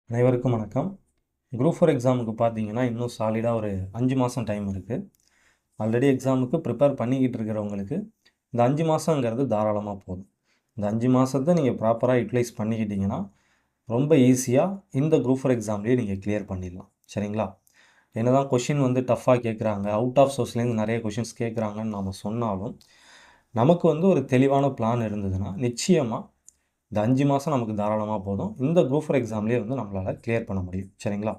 அனைவருக்கும் வணக்கம். Group four எக்ஸாமுக்கு பார்த்தீங்கன்னா இன்னும் சாலிடாக ஒரு 5 மாதம் டைம் இருக்குது. ஆல்ரெடி எக்ஸாமுக்கு ப்ரிப்பேர் பண்ணிக்கிட்டு இருக்கிறவங்களுக்கு இந்த 5 மாதங்கிறது தாராளமாக போதும். இந்த 5 மாதத்தை நீங்கள் ப்ராப்பராக யூட்டிலைஸ் பண்ணிக்கிட்டிங்கன்னா ரொம்ப ஈஸியாக இந்த குரூப் ஃபோர் எக்ஸாம்லேயே நீங்கள் கிளியர் பண்ணிடலாம். சரிங்களா? என்ன தான் கொஷின் வந்து டஃப்பாக கேட்குறாங்க, அவுட் ஆஃப் சோர்ஸ்லேருந்து நிறைய கொஷின்ஸ் கேட்குறாங்கன்னு நம்ம சொன்னாலும் நமக்கு வந்து ஒரு தெளிவான பிளான் இருந்ததுன்னா நிச்சயமாக இந்த 5 மாதம் நமக்கு தாராளமாக போதும். இந்த குரூப் ஃபோர் எக்ஸாம்லேயே வந்து நம்மளால் கிளியர் பண்ண முடியும். சரிங்களா?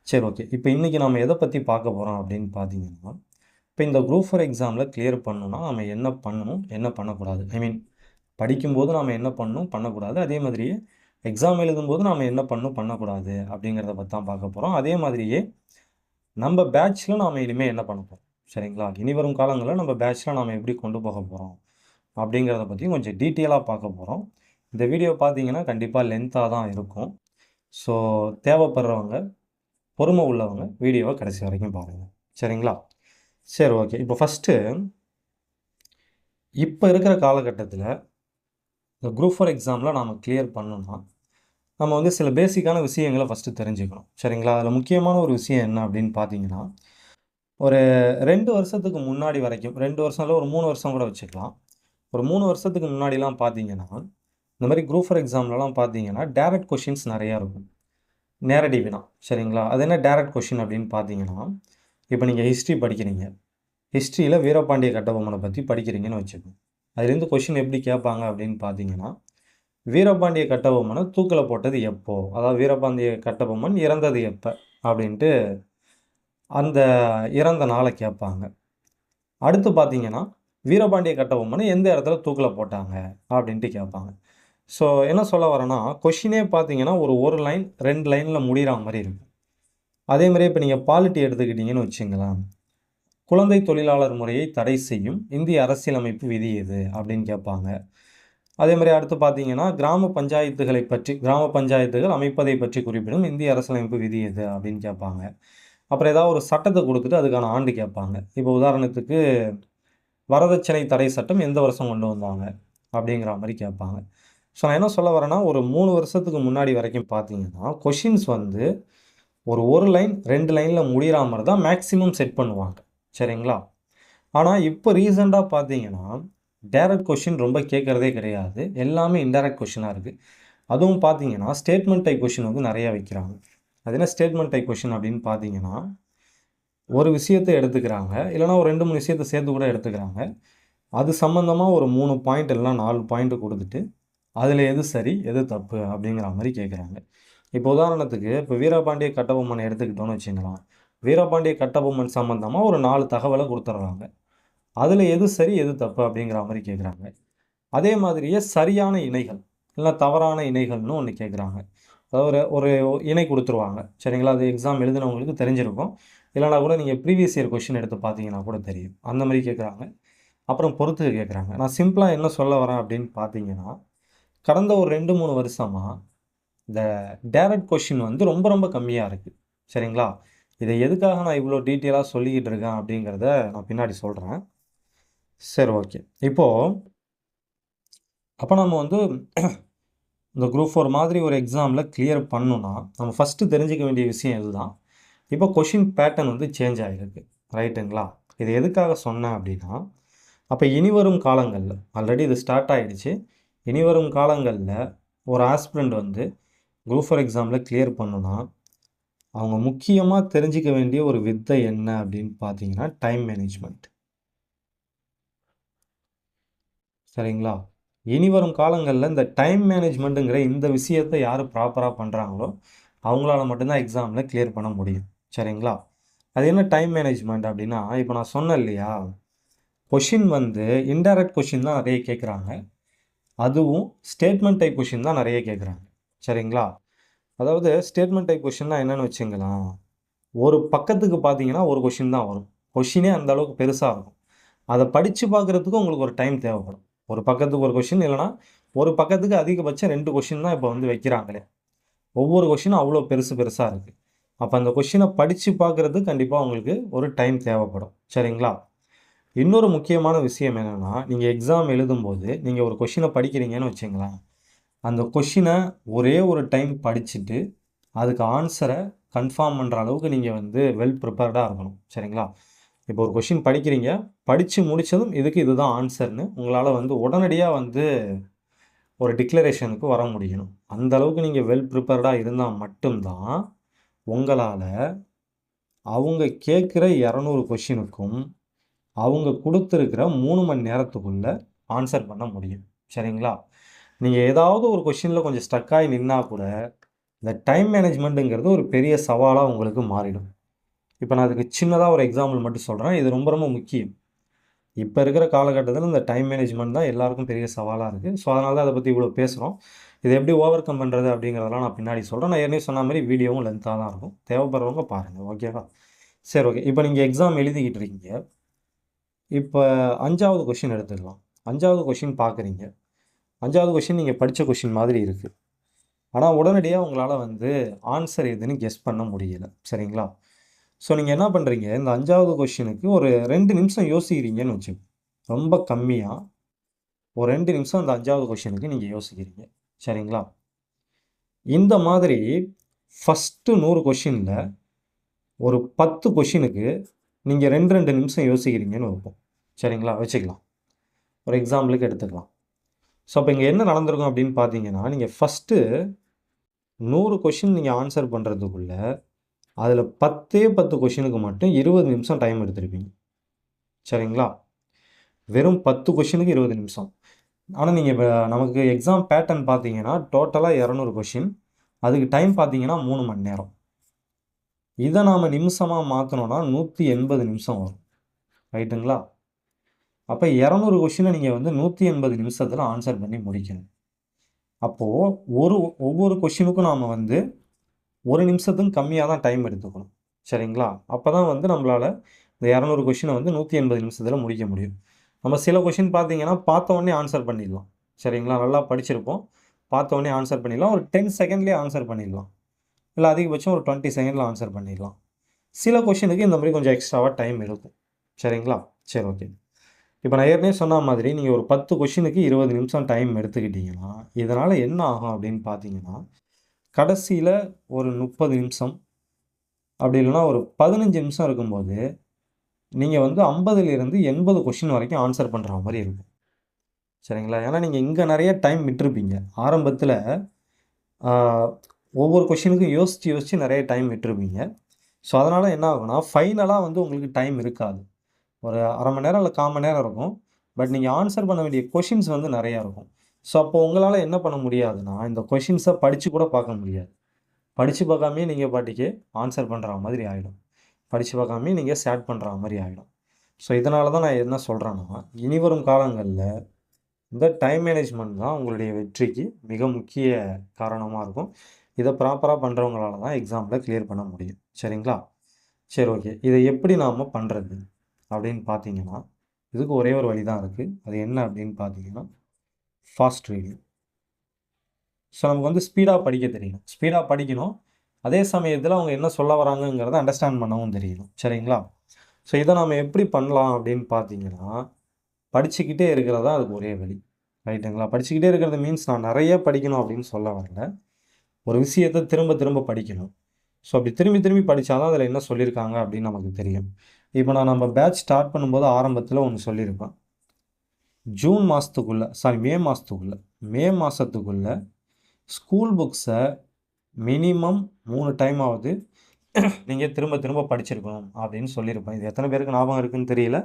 சரி, ஓகே. இப்போ இன்றைக்கி நம்ம எதை பற்றி பார்க்க போகிறோம் அப்படின்னு பார்த்தீங்கன்னா, இப்போ இந்த குரூப் ஃபோர் எக்ஸாமில் கிளியர் பண்ணணும்னா நம்ம என்ன பண்ணணும், என்ன பண்ணக்கூடாது, படிக்கும்போது நாம் என்ன பண்ணணும், பண்ணக்கூடாது, அதே மாதிரியே எக்ஸாம் எழுதும்போது நாம் என்ன பண்ணணும், பண்ணக்கூடாது அப்படிங்கிறத பற்றி தான் பார்க்க போகிறோம். அதே மாதிரியே நம்ம பேட்ச்சில் நாம் இனிமேல் என்ன பண்ண போகிறோம், சரிங்களா? இனி வரும் காலங்களில் நம்ம பேட்ச்சில் நாம் எப்படி கொண்டு போக போகிறோம் அப்படிங்கிறத பற்றி கொஞ்சம் டீட்டெயிலாக பார்க்க போகிறோம். இந்த வீடியோ பார்த்தீங்கன்னா கண்டிப்பாக லென்த்தாக தான் இருக்கும். ஸோ தேவைப்படுறவங்க, பொறுமை உள்ளவங்க வீடியோவை கடைசி வரைக்கும் பாருங்கள். சரிங்களா? சரி, ஓகே. இப்போ ஃபஸ்ட்டு இப்போ இருக்கிற காலகட்டத்தில் இந்த குரூப் ஃபோர் எக்ஸாமில் நாம் கிளியர் பண்ணணும்னா நம்ம வந்து சில பேசிக்கான விஷயங்களை ஃபஸ்ட்டு தெரிஞ்சுக்கணும். சரிங்களா? அதில் முக்கியமான ஒரு விஷயம் என்ன அப்படின்னு பார்த்தீங்கன்னா, ஒரு 2 வருஷத்துக்கு முன்னாடி வரைக்கும் 2 வருஷம் இல்லை, ஒரு 3 வருஷம் கூட வச்சுக்கலாம். ஒரு 3 வருஷத்துக்கு முன்னாடிலாம் பார்த்தீங்கன்னா, இந்த மாதிரி குரூப் ஃபோர் எக்ஸாம்லலாம் பார்த்தீங்கன்னா டைரக்ட் கொஷின்ஸ் நிறையா இருக்கும். நேரடி வினா. சரிங்களா? அது என்ன டைரக்ட் கொஷின் அப்படின்னு பார்த்தீங்கன்னா, இப்போ நீங்கள் ஹிஸ்ட்ரி படிக்கிறீங்க. ஹிஸ்ட்ரியில் வீரபாண்டிய கட்டபொம்மனை பற்றி படிக்கிறீங்கன்னு வச்சுக்கோங்க. அதுலேருந்து கொஷின் எப்படி கேட்பாங்க அப்படின்னு பார்த்தீங்கன்னா, வீரபாண்டிய கட்டபொம்மனை தூக்கில் போட்டது எப்போ? அதாவது வீரபாண்டிய கட்டபொம்மன் இறந்தது எப்போ அப்படின்ட்டு அந்த இறந்த நாளை கேட்பாங்க. அடுத்து பார்த்தீங்கன்னா, வீரபாண்டிய கட்டபொம்மனை எந்த இடத்துல தூக்கில் போட்டாங்க அப்படின்ட்டு கேட்பாங்க. ஸோ என்ன சொல்ல வரேன்னா, கொஷினே பார்த்தீங்கன்னா ஒரு லைன் 2 லைனில் முடிகிற மாதிரி இருக்கும். அதே மாதிரியே இப்போ நீங்கள் பாலிட்டி எடுத்துக்கிட்டிங்கன்னு வச்சுங்களேன், குழந்தை தொழிலாளர் முறையை தடை செய்யும் இந்திய அரசியலமைப்பு விதி எது அப்படின்னு கேட்பாங்க. அதே மாதிரி அடுத்து பார்த்தீங்கன்னா, கிராம பஞ்சாயத்துகள் அமைப்பதை பற்றி குறிப்பிடும் இந்திய அரசியலமைப்பு விதி எது அப்படின்னு கேட்பாங்க. அப்புறம் ஏதாவது ஒரு சட்டத்தை கொடுத்துட்டு அதுக்கான ஆண்டு கேட்பாங்க. இப்போ உதாரணத்துக்கு வரதட்சணை தடை சட்டம் எந்த வருஷம் கொண்டு வந்தாங்க அப்படிங்கிற மாதிரி கேட்பாங்க. ஸோ நான் என்ன சொல்ல வரேன்னா, ஒரு 3 வருஷத்துக்கு முன்னாடி வரைக்கும் பார்த்தீங்கன்னா, கொஷின்ஸ் வந்து ஒரு லைன் 2 லைனில் முடிகிற மாதிரி தான் மேக்ஸிமம் செட் பண்ணுவாங்க. சரிங்களா? ஆனால் இப்போ ரீசெண்டாக பார்த்தீங்கன்னா, டைரக்ட் கொஷின் ரொம்ப கேட்குறதே கிடையாது. எல்லாமே இன்டைரக்ட் கொஷினாக இருக்குது. அதுவும் பார்த்தீங்கன்னா, ஸ்டேட்மெண்ட் டைப் கொஷின் வந்து நிறையா வைக்கிறாங்க. அது என்ன ஸ்டேட்மெண்ட் டைப் கொஷின் அப்படின்னு பார்த்தீங்கன்னா, ஒரு விஷயத்தை எடுத்துக்கிறாங்க, இல்லைனா ஒரு 2, 3 விஷயத்தை சேர்த்து கூட எடுத்துக்கிறாங்க. அது சம்மந்தமாக ஒரு 3 பாயிண்ட் இல்லைனா 4 பாயிண்ட் கொடுத்துட்டு, அதில் எது சரி, எது தப்பு அப்படிங்கிற மாதிரி கேட்குறாங்க. இப்போ உதாரணத்துக்கு இப்போ வீரபாண்டிய கட்டபொம்மனை எடுத்துக்கிட்டோன்னு வச்சுக்கலாம். வீரபாண்டிய கட்டபொம்மன் சம்மந்தமாக ஒரு 4 தகவலை கொடுத்துட்றாங்க. அதில் எது சரி, எது தப்பு அப்படிங்கிற மாதிரி கேட்குறாங்க. அதே மாதிரியே சரியான இணைகள், இல்லை தவறான இணைகள்னு ஒன்று கேட்குறாங்க. அதாவது ஒரு இணை கொடுத்துருவாங்க. சரிங்களா? அது எக்ஸாம் எழுதினவங்களுக்கு தெரிஞ்சிருக்கும். இல்லைனா கூட நீங்கள் ப்ரீவியஸ் இயர் கொஷின் எடுத்து பார்த்தீங்கன்னா கூட தெரியும். அந்த மாதிரி கேட்குறாங்க. அப்புறம் பொறுத்துக்க கேட்குறாங்க. நான் சிம்பிளாக என்ன சொல்ல வரேன் அப்படின்னு பார்த்தீங்கன்னா, கடந்த ஒரு 2, 3 வருஷமாக இந்த டைரக்ட் கொஷின் வந்து ரொம்ப ரொம்ப கம்மியாக இருக்குது. சரிங்களா? இதை எதுக்காக நான் இவ்வளோ டீட்டெயிலாக சொல்லிக்கிட்டு இருக்கேன் அப்படிங்கிறத நான் பின்னாடி சொல்கிறேன். சரி, ஓகே. இப்போது அப்போ நம்ம வந்து இந்த குரூப் 4 மாதிரி ஒரு எக்ஸாமில் கிளியர் பண்ணணும்னா நம்ம ஃபஸ்ட்டு தெரிஞ்சிக்க வேண்டிய விஷயம் இதுதான். இப்போ கொஷின் பேட்டர்ன் வந்து சேஞ்ச் ஆகிருக்கு. ரைட்டுங்களா? இது எதுக்காக சொன்னேன் அப்படின்னா, அப்போ இனி வரும் காலங்களில் ஆல்ரெடி இது ஸ்டார்ட் ஆகிடுச்சு. இனி வரும் காலங்களில் ஒரு ஆஸ்பிரண்ட் வந்து குரூப் 4 எக்ஸாமில் கிளியர் பண்ணணும்னா அவங்க முக்கியமாக தெரிஞ்சிக்க வேண்டிய ஒரு வித்தை என்ன அப்படின்னு பார்த்தீங்கன்னா, டைம் மேனேஜ்மெண்ட். சரிங்களா? இனி வரும் காலங்களில் இந்த டைம் மேனேஜ்மெண்ட்டுங்கிற இந்த விஷயத்தை யார் ப்ராப்பராக பண்ணுறாங்களோ அவங்களால மட்டும்தான் எக்ஸாமில் கிளியர் பண்ண முடியும். சரிங்களா? அது என்ன டைம் மேனேஜ்மெண்ட் அப்படின்னா, இப்போ நான் சொன்னேன் இல்லையா, கொஷின் வந்து இன்டைரக்ட் கொஷின் தான் நிறைய கேட்குறாங்க. அதுவும் ஸ்டேட்மெண்ட் டைப் கொஷின் தான் நிறைய கேட்குறாங்க. சரிங்களா? அதாவது ஸ்டேட்மெண்ட் டைப் கொஷின்னா என்னென்னு வச்சுங்களேன், ஒரு பக்கத்துக்கு பார்த்தீங்கன்னா ஒரு கொஷின் தான் வரும். கொஷினே அந்த அளவுக்கு பெருசாக இருக்கும். அதை படித்து பார்க்குறதுக்கு உங்களுக்கு ஒரு டைம் தேவைப்படும். ஒரு பக்கத்துக்கு ஒரு கொஷின், இல்லைனா ஒரு பக்கத்துக்கு அதிகபட்சம் 2 கொஷின் தான் இப்போ வந்து வைக்கிறாங்களே. ஒவ்வொரு கொஷினும் அவ்வளோ பெருசாக இருக்குது. அப்போ அந்த கொஷினை படித்து பார்க்குறதுக்கு கண்டிப்பாக உங்களுக்கு ஒரு டைம் தேவைப்படும். சரிங்களா? இன்னொரு முக்கியமான விஷயம் என்னென்னா, நீங்கள் எக்ஸாம் எழுதும்போது நீங்கள் ஒரு கொஷினை படிக்கிறீங்கன்னு வச்சுங்களேன், அந்த கொஷினை ஒரே ஒரு டைம் படிச்சுட்டு அதுக்கு ஆன்சரை கன்ஃபார்ம் பண்ணுற அளவுக்கு நீங்கள் வந்து வெல் ப்ரிப்பேர்டாக இருக்கணும். சரிங்களா? இப்போ ஒரு கொஷின் படிக்கிறீங்க, படித்து முடித்ததும் இதுக்கு இதுதான் ஆன்சர்னு உங்களால் வந்து உடனடியாக வந்து ஒரு டிக்ளரேஷனுக்கு வர முடியணும். அந்த அளவுக்கு நீங்கள் வெல் ப்ரிப்பேர்டாக இருந்தால் மட்டும்தான் உங்களால் அவங்க கேட்குற 200 கொஷினுக்கும் அவங்க கொடுத்துருக்கிற 3 மணி நேரத்துக்குள்ள ஆன்சர் பண்ண முடியும். சரிங்களா? நீங்கள் ஏதாவது ஒரு கொஷினில் கொஞ்சம் ஸ்டக் ஆகி நின்னா கூட இந்த டைம் மேனேஜ்மெண்ட்டுங்கிறது ஒரு பெரிய சவாலாக உங்களுக்கு மாறிடும். இப்போ நான் அதுக்கு சின்னதாக ஒரு எக்ஸாம்பிள் மட்டும் சொல்கிறேன். இது ரொம்ப ரொம்ப முக்கியம். இப்போ இருக்கிற காலகட்டத்தில் இந்த டைம் மேனேஜ்மெண்ட் தான் எல்லாருக்கும் பெரிய சவாலாக இருக்குது. ஸோ அதனால தான் அதை பற்றி இவ்வளோ பேசுகிறோம். இதை எப்படி ஓவர் கம் பண்ணுறது அப்படிங்கிறதெல்லாம் நான் பின்னாடி சொல்கிறேன். நான் ஏற்கனவே சொன்ன மாதிரி வீடியோவும் லென்த்தாக தான் இருக்கும். தேவைப்படுறவங்க பாருங்கள். ஓகேவா? சரி, ஓகே. இப்போ நீங்கள் எக்ஸாம் எழுதிக்கிட்டு இருக்கீங்க. இப்போ 5வது கொஷின் எடுத்துக்கலாம். 5வது கொஷின் பார்க்குறீங்க. 5வது கொஷின் நீங்கள் படித்த கொஷின் மாதிரி இருக்குது. ஆனால் உடனடியாக உங்களால் வந்து ஆன்சர் எதுன்னு கெஸ் பண்ண முடியல. சரிங்களா? ஸோ நீங்கள் என்ன பண்ணுறீங்க, இந்த 5வது கொஷினுக்கு ஒரு 2 நிமிஷம் யோசிக்கிறீங்கன்னு வச்சுக்கோங்க. ரொம்ப கம்மியாக ஒரு 2 நிமிஷம் அந்த 5வது கொஷினுக்கு நீங்கள் யோசிக்கிறீங்க. சரிங்களா? இந்த மாதிரி ஃபஸ்ட்டு 100 கொஷினில் ஒரு 10 கொஷினுக்கு நீங்கள் 2 நிமிஷம் யோசிக்கிறீங்கன்னு வைப்போம். சரிங்களா? வச்சுக்கலாம். ஒரு எக்ஸாம்பிளுக்கு எடுத்துக்கலாம். ஸோ அப்போ இங்கே என்ன நடந்திருக்கும் அப்படின்னு பார்த்தீங்கன்னா, நீங்கள் ஃபஸ்ட்டு 100 கொஷின் நீங்கள் ஆன்சர் பண்ணுறதுக்குள்ள அதில் 10 கொஷினுக்கு மட்டும் 20 நிமிஷம் டைம் எடுத்திருப்பீங்க. சரிங்களா? வெறும் 10 கொஷினுக்கு 20 நிமிஷம். ஆனால் நீங்கள் இப்போ நமக்கு எக்ஸாம் பேட்டர்ன் பார்த்தீங்கன்னா டோட்டலாக 200 கொஷின், அதுக்கு டைம் பார்த்தீங்கன்னா 3 மணி நேரம். இதை நாம் நிமிஷமாக மாற்றணும்னா 180 நிமிஷம் வரும். ரைட்டுங்களா? அப்போ 200 கொஷினை நீங்கள் வந்து 180 நிமிஷத்தில் ஆன்சர் பண்ணி முடிக்கணும். அப்போது ஒவ்வொரு கொஷினுக்கும் நாம் வந்து 1 நிமிஷத்துக்கும் கம்மியாக தான் டைம் எடுத்துக்கணும். சரிங்களா? அப்போ தான் வந்து நம்மளால் இந்த 200 கொஷினை வந்து 180 நிமிஷத்தில் முடிக்க முடியும். நம்ம சில கொஷின் பார்த்தீங்கன்னா பார்த்த உடனே ஆன்சர் பண்ணிடலாம். சரிங்களா? நல்லா படிச்சிருப்போம். பார்த்த உடனே ஆன்சர் பண்ணிடலாம். ஒரு 10 செகண்ட்லேயே ஆன்சர் பண்ணிடலாம். இல்லை அதிகபட்சம் ஒரு 20 செகண்டில் ஆன்சர் பண்ணிடலாம். சில கொஷினுக்கு இந்த மாதிரி கொஞ்சம் எக்ஸ்ட்ராவாக டைம் இருக்கும். சரிங்களா? சரி, ஓகே. இப்போ நான் ஏற்கனவே சொன்ன மாதிரி நீங்கள் ஒரு 10 கொஷினுக்கு 20 நிமிஷம் டைம் எடுத்துக்கிட்டிங்கன்னா இதனால் என்ன ஆகும் அப்படின்னு பார்த்தீங்கன்னா, கடைசியில் ஒரு 30 நிமிஷம் அப்படி இல்லைன்னா ஒரு 15 நிமிஷம் இருக்கும்போது நீங்கள் வந்து 50லிருந்து 80 கொஷின் வரைக்கும் ஆன்சர் பண்ணுற மாதிரி இருக்கும். சரிங்களா? ஏன்னா நீங்கள் இங்கே நிறைய டைம் விட்டுருப்பீங்க. ஆரம்பத்தில் ஒவ்வொரு கொஷினுக்கும் யோசித்து நிறைய டைம் விட்டுருப்பீங்க. ஸோ அதனால் என்ன ஆகும்னா ஃபைனலாக வந்து உங்களுக்கு டைம் இருக்காது. ஒரு அரை மணி நேரம் இல்லை 1/4 மணி நேரம் இருக்கும். பட் நீங்கள் ஆன்சர் பண்ண வேண்டிய கொஷின்ஸ் வந்து நிறையா இருக்கும். ஸோ அப்போ உங்களால் என்ன பண்ண முடியாதுன்னா இந்த கொஷின்ஸை படித்து கூட பார்க்க முடியாது. படித்து பார்க்காமயே நீங்கள் பாட்டுக்கு ஆன்சர் பண்ணுற மாதிரி ஆகிடும். படித்து பார்க்காமயே நீங்கள் ஸ்டார்ட் பண்ணுற மாதிரி ஆகிடும். ஸோ இதனால தான் நான் என்ன சொல்கிறேன்னா, இனிவரும் காலங்களில் இந்த டைம் மேனேஜ்மெண்ட் தான் உங்களுடைய வெற்றிக்கு மிக முக்கிய காரணமாக இருக்கும். இதை ப்ராப்பராக பண்ணுறவங்களால தான் எக்ஸாமில் கிளியர் பண்ண முடியும். சரிங்களா? சரி, ஓகே. இதை எப்படி நாம் பண்ணுறது அப்படின்னு பார்த்தீங்கன்னா, இதுக்கு ஒரே ஒரு வழி தான் இருக்குது. அது என்ன அப்படின்னு பார்த்தீங்கன்னா, ஃபாஸ்ட் ரீடிங். ஸோ நமக்கு வந்து ஸ்பீடாக படிக்க தெரியணும். ஸ்பீடாக படிக்கணும். அதே சமயத்தில் அவங்க என்ன சொல்ல வராங்கங்கிறத அண்டர்ஸ்டாண்ட் பண்ணவும் தெரியணும். சரிங்களா? ஸோ இதை நாம் எப்படி பண்ணலாம் அப்படின்னு பார்த்தீங்கன்னா, படிச்சுக்கிட்டே இருக்கிறது தான் அதுக்கு ஒரே வழி. ரைட்டுங்களா? படிச்சுக்கிட்டே இருக்கிறது மீன்ஸ் நான் நிறைய படிக்கணும் அப்படின்னு சொல்ல வரல. ஒரு விஷயத்தை திரும்ப திரும்ப படிக்கணும். ஸோ அப்படி திரும்பி திரும்பி படித்தா தான் அதில் என்ன சொல்லியிருக்காங்க அப்படின்னு நமக்கு தெரியும். இப்போ நான் நம்ம பேட்ச் ஸ்டார்ட் பண்ணும்போது ஆரம்பத்தில் ஒன்று சொல்லியிருப்பேன். ஜூன் மாதத்துக்குள்ளே மே மாதத்துக்குள்ளே ஸ்கூல் புக்ஸை மினிமம் 3 டைமாவது நீங்கள் திரும்ப திரும்ப படிச்சிருக்கணும் அப்படின்னு சொல்லியிருப்பேன். இது எத்தனை பேருக்கு ஞாபகம் இருக்குன்னு தெரியல.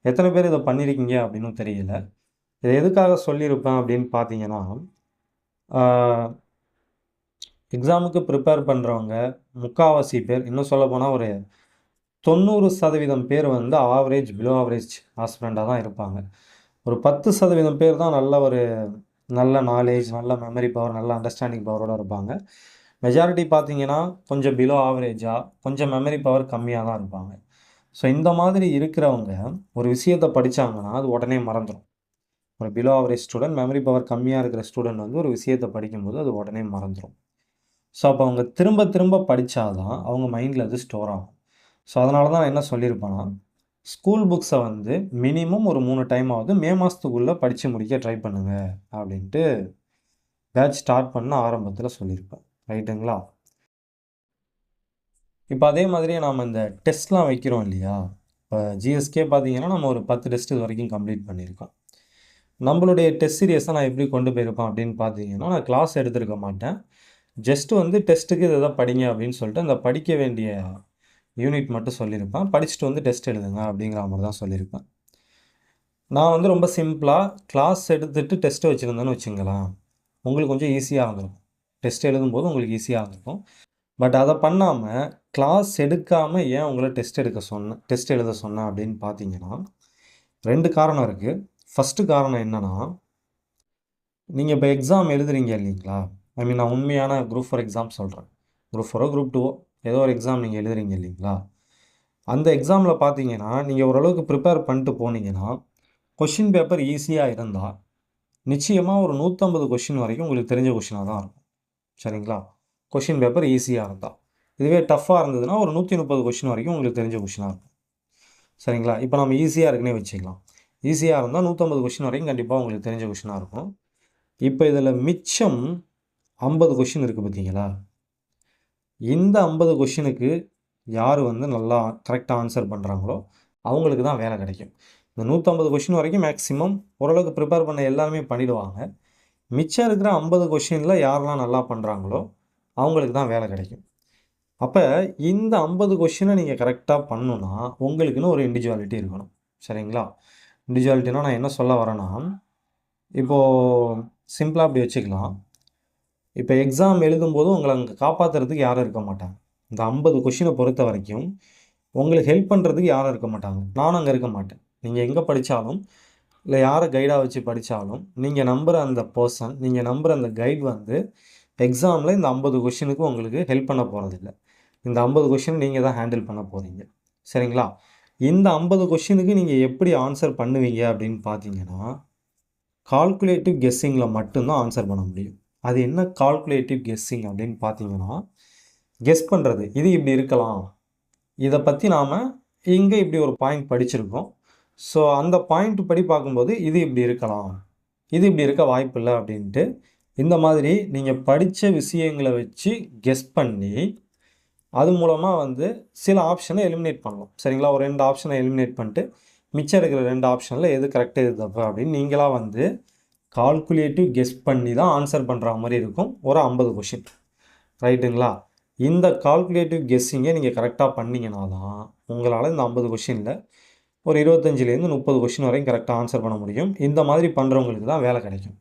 எத்தனை பேர் இதை பண்ணியிருக்கீங்க அப்படின்னும் தெரியல. இதை எதுக்காக சொல்லியிருப்பேன் அப்படின்னு பார்த்தீங்கன்னா, எக்ஸாமுக்கு ப்ரிப்பேர் பண்ணுறவங்க முக்கால்வாசி பேர், இன்னும் சொல்லப்போனால் ஒரு 90% பேர் வந்து ஆவரேஜ், பிலோ ஆவரேஜ் ஆஸ்பிரண்டாக தான் இருப்பாங்க. ஒரு 10% பேர் தான் நல்ல நாலேஜ், நல்ல மெமரி பவர், நல்ல அண்டர்ஸ்டாண்டிங் பவரோடு இருப்பாங்க. மெஜாரிட்டி பார்த்தீங்கன்னா கொஞ்சம் பிலோ ஆவரேஜாக, கொஞ்சம் மெமரி பவர் கம்மியாக தான் இருப்பாங்க. ஸோ இந்த மாதிரி இருக்கிறவங்க ஒரு விஷயத்தை படித்தாங்கன்னா அது உடனே மறந்துடும். ஒரு below average student, memory power கம்மியாக இருக்கிற ஸ்டூடெண்ட் வந்து ஒரு விஷயத்தை படிக்கும்போது அது உடனே மறந்துடும். ஸோ அப்போ அவங்க திரும்ப திரும்ப படித்தா தான் அவங்க மைண்டில் அது ஸ்டோர் ஆகும். ஸோ அதனால தான் நான் என்ன சொல்லியிருப்பேன்னா, ஸ்கூல் புக்ஸை வந்து மினிமம் ஒரு 3 டைமாவது மே மாதத்துக்குள்ளே படித்து முடிக்க ட்ரை பண்ணுங்கள் அப்படின்ட்டு பேட்ச் ஸ்டார்ட் பண்ண ஆரம்பத்தில் சொல்லியிருப்பேன். ரைட்டுங்களா? இப்போ அதே மாதிரியே நாம் இந்த டெஸ்ட்லாம் வைக்கிறோம் இல்லையா? இப்போ ஜிஎஸ்கே பார்த்தீங்கன்னா, நம்ம ஒரு 10 டெஸ்ட் இது வரைக்கும் கம்ப்ளீட் பண்ணியிருக்கோம். நம்மளுடைய டெஸ்ட் சீரியஸை நான் எப்படி கொண்டு போயிருப்பேன் அப்படின்னு பார்த்தீங்கன்னா, நான் கிளாஸ் எடுத்திருக்க மாட்டேன். ஜஸ்ட் வந்து டெஸ்ட்டுக்கு இத படிங்க அப்படின்னு சொல்லிட்டு, அந்த படிக்க வேண்டிய யூனிட் மட்டும் சொல்லியிருப்பேன். படிச்சுட்டு வந்து டெஸ்ட் எழுதுங்க அப்படிங்கிற மாரி தான் சொல்லியிருப்பேன். நான் வந்து ரொம்ப சிம்பிளா கிளாஸ் எடுத்துட்டு டெஸ்ட் வச்சிருந்தேன்னு வச்சுங்களேன், உங்களுக்கு கொஞ்சம் ஈஸியா இருந்திருக்கும். டெஸ்ட் எழுதும்போது உங்களுக்கு ஈஸியா இருந்திருக்கும். பட் அத பண்ணாம, கிளாஸ் எடுக்காம ஏன் உங்கள டெஸ்ட் எழுத சொன்னேன் அப்படின்னு பார்த்தீங்கன்னா, 2 காரணம் இருக்கு. ஃபர்ஸ்ட்டு காரணம் என்னன்னா, நீங்க இப்ப எக்ஸாம் எழுதுறீங்க இல்லீங்களா? ஐ மீன் நான் உண்மையான குரூப் ஃபோர் எக்ஸாம் சொல்றேன். குரூப் 4ஓ, குரூப் 2ஓ ஏதோ ஒரு எக்ஸாம் நீங்க எழுதுறீங்க இல்லீங்களா? அந்த எக்ஸாம்ல பார்த்தீங்கன்னா, நீங்க ஓரளவுக்கு ப்ரிப்பேர் பண்ணிட்டு போனீங்கன்னா, கொஸ்டின் பேப்பர் ஈஸியா இருந்தா, நிச்சயமா ஒரு 150 கொஸ்டின் வரைக்கும் உங்களுக்கு தெரிஞ்ச கொஸ்டினா தான் இருக்கும். சரிங்களா? கொஸ்டின் பேப்பர் ஈஸியா இருந்தா. இதுவே டஃப்பா இருந்ததுன்னா, ஒரு 130 கொஸ்டின் வரைக்கும் உங்களுக்கு தெரிஞ்ச கொஸ்டினா இருக்கும். சரிங்களா? இப்ப நம்ம ஈஸியா இருக்குன்னே வச்சுக்கலாம். ஈஸியா இருந்தா 150 கொஸ்டின் வரைக்கும் கண்டிப்பா உங்களுக்கு தெரிஞ்ச கொஸ்டினா இருக்கும். இப்ப இதுல மிச்சம் 50 கொஸ்டின் இருக்கு பார்த்தீங்களா? இந்த 50 கொஸ்டினுக்கு யாரு வந்து நல்லா கரெக்ட்டா ஆன்சர் பண்றாங்களோ, அவங்களுக்கு தான் வேலை கிடைக்கும். இந்த 150 கொஸ்டின் வரைக்கும் மேக்ஸிமம் ஓரளவுக்கு ப்ரிப்பேர் பண்ண எல்லாருமே பண்ணிடுவாங்க. மிச்சம் இருக்கிற 50 கொஸ்டின்ல யாரெல்லாம் நல்லா பண்றாங்களோ, அவங்களுக்கு தான் வேலை கிடைக்கும். அப்ப இந்த 50 கொஸ்டின நீங்க கரெக்ட்டா பண்ணணும்னா, உங்களுக்குன்னு ஒரு இண்டிவிஜுவாலிட்டி இருக்கணும். சரிங்களா? இண்டிவிஜுவாலிட்டினா நான் என்ன சொல்ல வரேன்னா, இப்போ சிம்பிளா இப்படி வச்சுக்கலாம். இப்ப எக்ஸாம் எழுதும்போது உங்கள அங்க காப்பாத்துறதுக்கு யாரும் இருக்க மாட்டாங்க. இந்த 50 கொஸ்டின பொறுத்தவரைக்கும், உங்களுக்கு ஹெல்ப் பண்றதுக்கு யாரும் இருக்க மாட்டாங்க. நானும் அங்க இருக்க மாட்டேன். நீங்க எங்க படிச்சாலும், இல்ல யார கைடா வச்சு படிச்சாலும், நீங்க நம்புற அந்த பெர்சன், நீங்க நம்புற அந்த கைட் வந்து எக்ஸாம்ல இந்த 50 கொஸ்டினுக்கு உங்களுக்கு ஹெல்ப் பண்ண போறதில்ல. இந்த 50 கொஸ்டின் நீங்க தான் ஹேண்டில் பண்ண போறீங்க. சரிங்களா? இந்த 50 கொஸ்டினுக்கு நீங்க எப்படி ஆன்சர் பண்ணுவீங்க அப்படின்னு பார்த்தீங்கன்னா, கால்குலேட்டிவ் கெஸ்ஸிங்ல மட்டும் தான் ஆன்சர் பண்ண முடியும். அது என்ன கால்குலேட்டிவ் கெஸ்ஸிங் அப்படின்னு பார்த்தீங்கன்னா, கெஸ் பண்றது. இது இப்படி இருக்கலாம். இத பத்தி நாம இங்க இப்படி ஒரு பாயிண்ட் படிச்சிருக்கோம். ஸோ, அந்த பாயிண்ட் படி பார்க்கும்போது இது இப்படி இருக்கலாம். இது இப்படி இருக்க வாய்ப்பில்ல அப்படின்ட்டு, இந்த மாதிரி நீங்க படிச்ச விஷயங்கள வச்சு கெஸ் பண்ணி, அது மூலமா வந்து சில ஆப்ஷன எலிமினேட் பண்ணலாம். சரிங்களா? ஒரு 2 ஆப்ஷன எலிமினேட் பண்ணிட்டு, மிச்சம் இருக்கிற 2 ஆப்ஷன்ல எது கரெக்ட், எது தப்பு அப்படின்னு நீங்களா வந்து கால்குலேட்டிவ் கெஸ் பண்ணி தான் ஆன்சர் பண்ற மாரி இருக்கும். ஒரு 50 கொஸ்டின். ரைட்டுங்களா? இந்த கால்குலேட்டிவ் கெஸ்ஸிங்க நீங்க கரெக்ட்டா பண்ணீங்கன்னா தான், உங்களால இந்த 50 கொஸ்டின்ல ஒரு 25லேருந்து 30 கொஸ்டின் வரையும் கரெக்ட்டா ஆன்சர் பண்ண முடியும். இந்த மாதிரி பண்றவங்களுக்கு தான் வேலை கிடைக்கும்.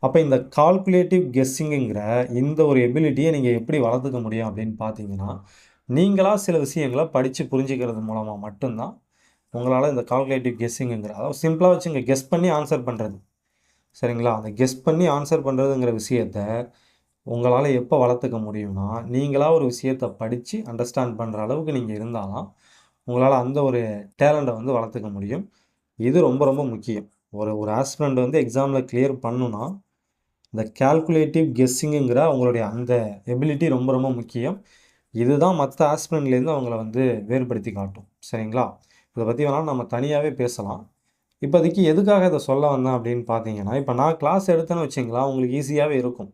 அப்ப இந்த கால்குலேட்டிவ் கெஸ்ஸிங்குங்கிற இந்த ஒரு எபிலிட்டிய நீங்க எப்படி வளர்த்துக்க முடியும் அப்படின்னு பார்த்தீங்கன்னா, நீங்களா சில விஷயங்கள படிச்சு புரிஞ்சுக்கிறது மூலமா மட்டும் தான், உங்களால இந்த கால்குலேட்டிவ் கெஸ்ஸிங்குங்கிற அதாவது சிம்பிளா வச்சுங்க கெஸ் பண்ணி ஆன்சர் பண்றது. சரிங்களா? அந்த கெஸ் பண்ணி ஆன்சர் பண்றதுங்கிற விஷயத்த உங்களால எப்ப வளர்த்துக்க முடியும்னா, நீங்களா ஒரு விஷயத்த படிச்சு அண்டர்ஸ்டாண்ட் பண்ற அளவுக்கு நீங்க இருந்தா தான், உங்களால அந்த ஒரு டேலண்ட்ட வந்து வளர்த்துக்க முடியும். இது ரொம்ப ரொம்ப முக்கியம். ஒரு ஒரு ஆஸ்பிரண்ட் வந்து எக்ஸாம்ல கிளியர் பண்ணணும்னா, இந்த கால்குலேட்டிவ் கெஸ்ஸிங்குங்கிற உங்களுடைய அந்த எபிலிட்டி ரொம்ப ரொம்ப முக்கியம். இதுதான் மத்த ஆஸ்பிரண்ட்லேருந்து அவங்கள வந்து வேறுபடுத்தி காட்டும். சரிங்களா? இத பத்தி வேணாலும் நம்ம தனியாவே பேசலாம். இப்போதைக்கு எதுக்காக இத சொல்ல வந்தேன் அப்படின்னு பார்த்தீங்கன்னா, இப்ப நான் கிளாஸ் எடுத்தேன்னு வச்சுக்கங்களேன், உங்களுக்கு ஈஸியாவே இருக்கும்.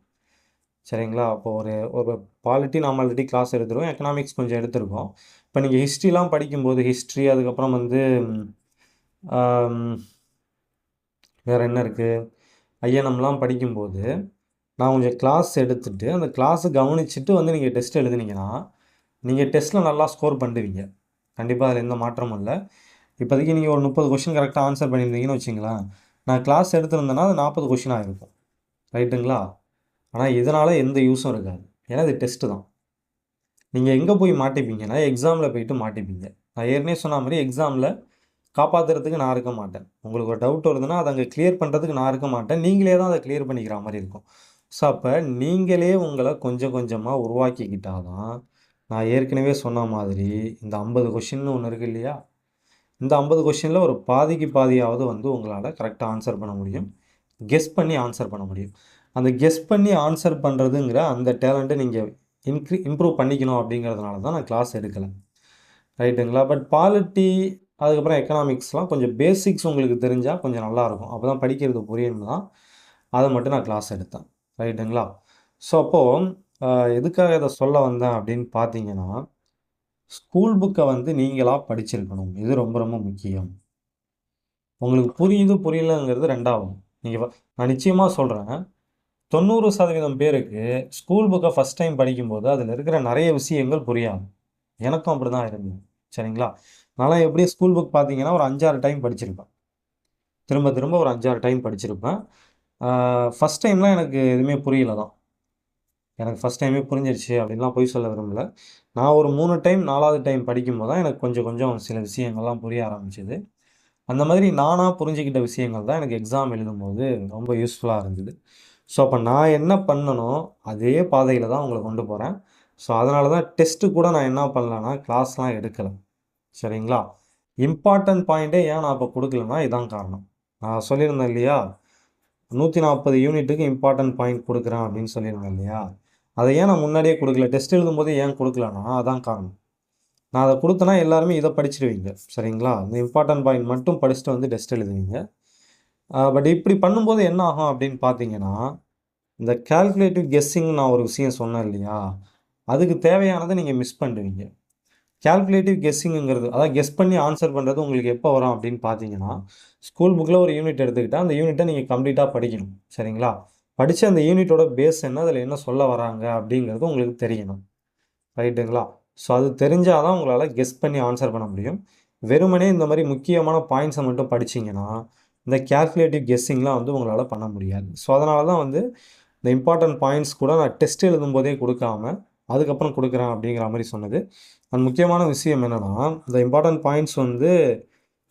சரிங்களா? அப்போ ஒரு ஒரு பாலிட்டி நாம ஆல்ரெடி கிளாஸ் எடுத்துருக்கோம். எக்கனாமிக்ஸ் கொஞ்சம் எடுத்திருக்கோம். இப்ப நீங்க ஹிஸ்ட்ரிலாம் படிக்கும்போது, ஹிஸ்ட்ரி அதுக்கப்புறம் வந்து ஆம் வேற என்ன இருக்கு? ஐஎன்எம்லாம் படிக்கும்போது, நான் கொஞ்சம் கிளாஸ் எடுத்துட்டு, அந்த கிளாஸ கவனிச்சுட்டு வந்து நீங்க டெஸ்ட் எழுதுனீங்கன்னா, நீங்க டெஸ்ட்ல நல்லா ஸ்கோர் பண்ணுவீங்க. கண்டிப்பா அதுல எந்த மாற்றமும் இல்ல. இப்போதைக்கு நீங்க ஒரு 30 கொஸ்டின் கரெக்ட்டா ஆன்சர் பண்ணியிருந்தீங்கன்னு வச்சுக்கங்களேன், நான் கிளாஸ் எடுத்திருந்தேன்னா, அது 40 கொஸ்டின் ஆயிருக்கும். ரைட்டுங்களா? ஆனா இதனால எந்த யூஸும் இருக்காது. ஏன்னா இது டெஸ்ட்டு தான். நீங்க எங்க போய் மாட்டிப்பீங்கன்னா, எக்ஸாம்ல போயிட்டு மாட்டிப்பீங்க. நான் ஏற்கனவே சொன்ன மாரி எக்ஸாம்ல காப்பாத்துறதுக்கு நான் இருக்க மாட்டேன். உங்களுக்கு ஒரு டவுட் வருதுன்னா, அத அங்க கிளியர் பண்றதுக்கு நான் இருக்க மாட்டேன். நீங்களே தான் அத கிளியர் பண்ணிக்கிற மாரி இருக்கும். ஸோ, அப்ப நீங்களே உங்கள கொஞ்சம் கொஞ்சமா உருவாக்கிக்கிட்டா தான், நான் ஏற்கனவே சொன்ன மாதிரி, இந்த 50 கொஸ்டின்னு ஒண்ணு இருக்கு இல்லையா? இந்த 50 கொஸ்டின்ல ஒரு பாதிக்கு பாதியாவது வந்து உங்களால கரெக்ட்டா ஆன்சர் பண்ண முடியும். கெஸ் பண்ணி ஆன்சர் பண்ண முடியும். அந்த கெஸ் பண்ணி ஆன்சர் பண்றதுங்கிற அந்த டேலண்ட்ட நீங்க இம்ப்ரூவ் பண்ணிக்கணும் அப்படிங்கிறதுனால தான் நான் கிளாஸ் எடுக்கல. ரைட்டுங்களா? பட் பாலிட்டி, அதுக்கப்புறம் எக்கனாமிக்ஸ்லாம் கொஞ்சம் பேசிக்ஸ் உங்களுக்கு தெரிஞ்சா கொஞ்சம் நல்லாயிருக்கும். அப்பதான் படிக்கிறது புரியும்னு தான், அத மட்டும் நான் கிளாஸ் எடுத்தேன். ரைட்டுங்களா? ஸோ, அப்போ அ எதுக்காக இத சொல்ல வந்தேன் அப்படின்னு பார்த்தீங்கன்னா, ஸ்கூல் புக்கை வந்து நீங்களாக படிச்சிருக்கணும். இது ரொம்ப ரொம்ப முக்கியம். உங்களுக்கு புரியுது புரியலங்கிறது ரெண்டாவது. நீங்கள் நான் நிச்சயமாக சொல்கிறேன், 90% பேருக்கு ஸ்கூல் புக்கை ஃபஸ்ட் டைம் படிக்கும்போது அதில் இருக்கிற நிறைய விஷயங்கள் புரியாது. எனக்கும் அப்படி தான் இருந்தது. சரிங்களா? நான்லாம் எப்படியும் ஸ்கூல் புக் பார்த்தீங்கன்னா ஒரு 5, 6 டைம் படிச்சிருப்பேன். திரும்ப திரும்ப ஒரு 5, 6 டைம் படிச்சிருப்பேன். ஃபஸ்ட் டைம்லாம் எனக்கு எதுவுமே புரியல தான். எனக்கு ஃபஸ்ட் டைமே புரிஞ்சிருச்சு அப்படின்லாம் பொய் சொல்ல விரும்பல. நான் ஒரு 3 டைம் 4வது டைம் படிக்கும்போது தான் எனக்கு கொஞ்சம் கொஞ்சம் சில விஷயங்கள்லாம் புரிய ஆரம்பிச்சது. அந்த மாதிரி நானா புரிஞ்சுக்கிட்ட விஷயங்கள் தான் எனக்கு எக்ஸாம் எழுதும்போது ரொம்ப யூஸ்ஃபுல்லா இருந்தது. ஸோ, அப்ப நான் என்ன பண்ணனோ, அதே பாதையில தான் உங்கள கொண்டு போறேன். ஸோ, அதனால தான் டெஸ்ட்டு கூட நான் என்ன பண்ணலன்னா, கிளாஸ்லாம் எடுக்கல. சரிங்களா? இம்பார்ட்டன்ட் பாயிண்ட்டே ஏன் நான் அப்ப குடுக்கலன்னா, இதான் காரணம். நான் சொல்லியிருந்தேன் இல்லையா? 140 யூனிட்டுக்கு இம்பார்ட்டன்ட் பாயிண்ட் குடுக்குறேன் அப்படின்னு சொல்லியிருந்தேன் இல்லையா? அத ஏன் நான் முன்னாடியே குடுக்கல? டெஸ்ட் எழுதும்போதே ஏன் குடுக்கலன்னா, அதான் காரணம். நான் அத குடுத்தேன்னா எல்லாருமே இத படிச்சுருவீங்க. சரிங்களா? இந்த இம்பார்ட்டன்ட் பாயிண்ட் மட்டும் படிச்சுட்டு வந்து டெஸ்ட் எழுதுவீங்க. பட் இப்படி பண்ணும்போது என்ன ஆகும் அப்படின்னு பார்த்தீங்கன்னா, இந்த கால்குலேட்டிவ் கெஸ்ஸிங் நான் ஒரு விஷயம் சொன்னேன் இல்லையா? அதுக்கு தேவையானத நீங்க மிஸ் பண்ணிடுவீங்க. கால்குலேட்டிவ் கெஸ்ஸிங்ங்கிறது அதாவது கெஸ் பண்ணி ஆன்சர் பண்றது உங்களுக்கு எப்போ வரும் அப்படின்னு பார்த்தீங்கன்னா, ஸ்கூல் புக்ல ஒரு யூனிட் எடுத்துக்கிட்டா, அந்த யூனிட்ட நீங்க கம்ப்ளீட்டா படிக்கணும். சரிங்களா? படிச்சு அந்த யூனிட்டோட பேஸ் என்ன? அதில என்ன சொல்ல வராங்க? அப்படிங்கிறது உங்களுக்கு தெரியணும். ரைட்டுங்களா? ஸோ அது தெரிஞ்சா தான் உங்களால கெஸ் பண்ணி ஆன்சர் பண்ண முடியும். வெறுமனே இந்த மாரி முக்கியமான பாயிண்ட்ஸ மட்டும் படிச்சீங்கன்னா, இந்த கால்குலேட்டிவ் கெஸ்ஸிங்லாம் வந்து உங்களால பண்ண முடியாது. ஸோ அதனால தான் வந்து இந்த இம்பார்ட்டன்ட் பாயிண்ட்ஸ் கூட நான் டெஸ்ட் எழுதும்போதே குடுக்காம, அதுக்கப்புறம் குடுக்குறேன் அப்படிங்கிற மாரி சொன்னது. அண்ட் முக்கியமான விஷயம் என்னன்னா, இந்த இம்பார்ட்டன்ட் பாயிண்ட்ஸ் வந்து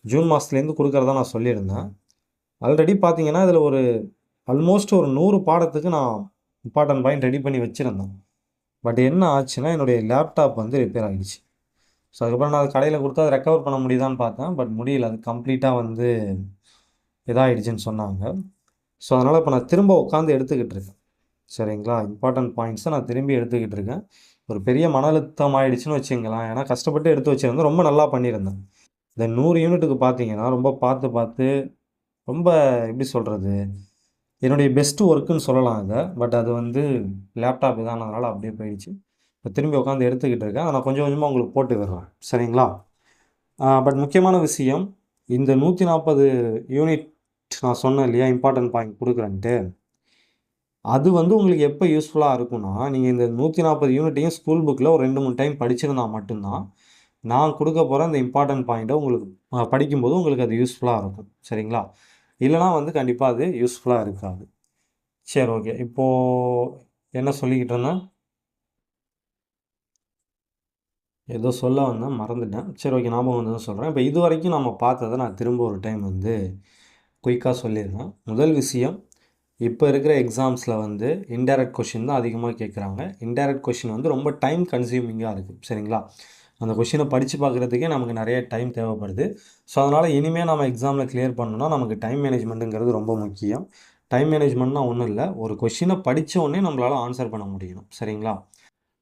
ஜூன் மாசத்துலேருந்து குடுக்குறதா நான் சொல்லியிருந்தேன். ஆல்ரெடி பார்த்தீங்கன்னா, இதில ஒரு ஆல்மோஸ்ட் ஒரு 100 பாடத்துக்கு நான் இம்பார்ட்டன்ட் பாயிண்ட் ரெடி பண்ணி வச்சிருந்தேன். பட் என்ன ஆச்சுன்னா, என்னுடைய லேப்டாப் வந்து ரிப்பேர் ஆயிடுச்சு. ஸோ, அதுக்கப்புறம் நான் அத கடையில குடுத்து அத ரெக்கவர் பண்ண முடியுதான்னு பார்த்தேன். பட் முடியல. அது கம்ப்ளீட்டா வந்து இதாயிடுச்சுன்னு சொன்னாங்க. ஸோ, அதனால இப்ப நான் திரும்ப உட்காந்து எடுத்துக்கிட்டு இருக்கேன். சரிங்களா? இம்பார்ட்டன்ட் பாயிண்ட்ஸ நான் திரும்பி எடுத்துக்கிட்டு இருக்கேன். ஒரு பெரிய மன அழுத்தம் ஆயிடுச்சுன்னு வச்சுக்கங்களேன். ஏன்னா கஷ்டப்பட்டு எடுத்து வச்சிருந்தேன். ரொம்ப நல்லா பண்ணியிருந்தேன். இந்த 100 யூனிட்டுக்கு பார்த்தீங்கன்னா, ரொம்ப பார்த்து பார்த்து ரொம்ப எப்படி சொல்றது? என்னுடைய பெஸ்ட் ஒர்க்குன்னு சொல்லலாம் இத. பட் அது வந்து லேப்டாப் இதானதுனால அப்படியே போயிடுச்சு. இப்ப திரும்பி உட்காந்து எடுத்துக்கிட்டு இருக்கேன். அத நான் கொஞ்சம் கொஞ்சமா உங்களுக்கு போட்டு விடுறேன். சரிங்களா? பட் முக்கியமான விஷயம், இந்த 140 யூனிட் நான் சொன்னேன் இல்லையா? இம்பார்ட்டன்ட் பாயிண்ட் குடுக்குறேன்ட்டு. அது வந்து உங்களுக்கு எப்ப யூஸ்ஃபுல்லா இருக்கும்னா, நீங்க இந்த 140 யூனிட்டையும் ஸ்கூல் புக்ல ஒரு 2, 3 டைம் படிச்சிருந்தா மட்டும் தான், நான் குடுக்க போற அந்த இம்பார்ட்டன்ட் பாயிண்ட்ட உங்களுக்கு படிக்கும்போது உங்களுக்கு அது யூஸ்ஃபுல்லா இருக்கும். சரிங்களா? இல்லன்னா வந்து கண்டிப்பா அது யூஸ்ஃபுல்லா இருக்காது. சரி, ஓகே. இப்போ என்ன சொல்லிக்கிட்டு இருந்தேன்? ஏதோ சொல்ல வந்தேன், மறந்துட்டேன். சரி, ஓகே. ஞாபகம் வந்ததும் சொல்றேன். இப்ப இதுவரைக்கும் நம்ம பார்த்தத நான் திரும்ப ஒரு டைம் வந்து குயிக்கா சொல்லிர்றேன். முதல் விஷயம், இப்ப இருக்கிற எக்ஸாம்ஸ்ல வந்து இன்டைரக்ட் கொஸ்டின் தான் அதிகமா கேட்குறாங்க. இன்டைரக்ட் கொஸ்டின் வந்து ரொம்ப டைம் கன்சியூமிங்கா இருக்கு. சரிங்களா? அந்த கொஸ்டின படிச்சு பார்க்குறதுக்கே நமக்கு நெறைய டைம் தேவைப்படுது. ஸோ, அதனால இனிமே நம்ம எக்ஸாம்ல கிளியர் பண்ணணும்னா, நமக்கு டைம் மேனேஜ்மெண்ட்ங்கிறது ரொம்ப முக்கியம். டைம் மேனேஜ்மெண்ட்னா ஒண்ணும் இல்ல. ஒரு கொஸ்டின படிச்ச உடனே நம்மளால ஆன்ஸர் பண்ண முடியணும். சரிங்களா?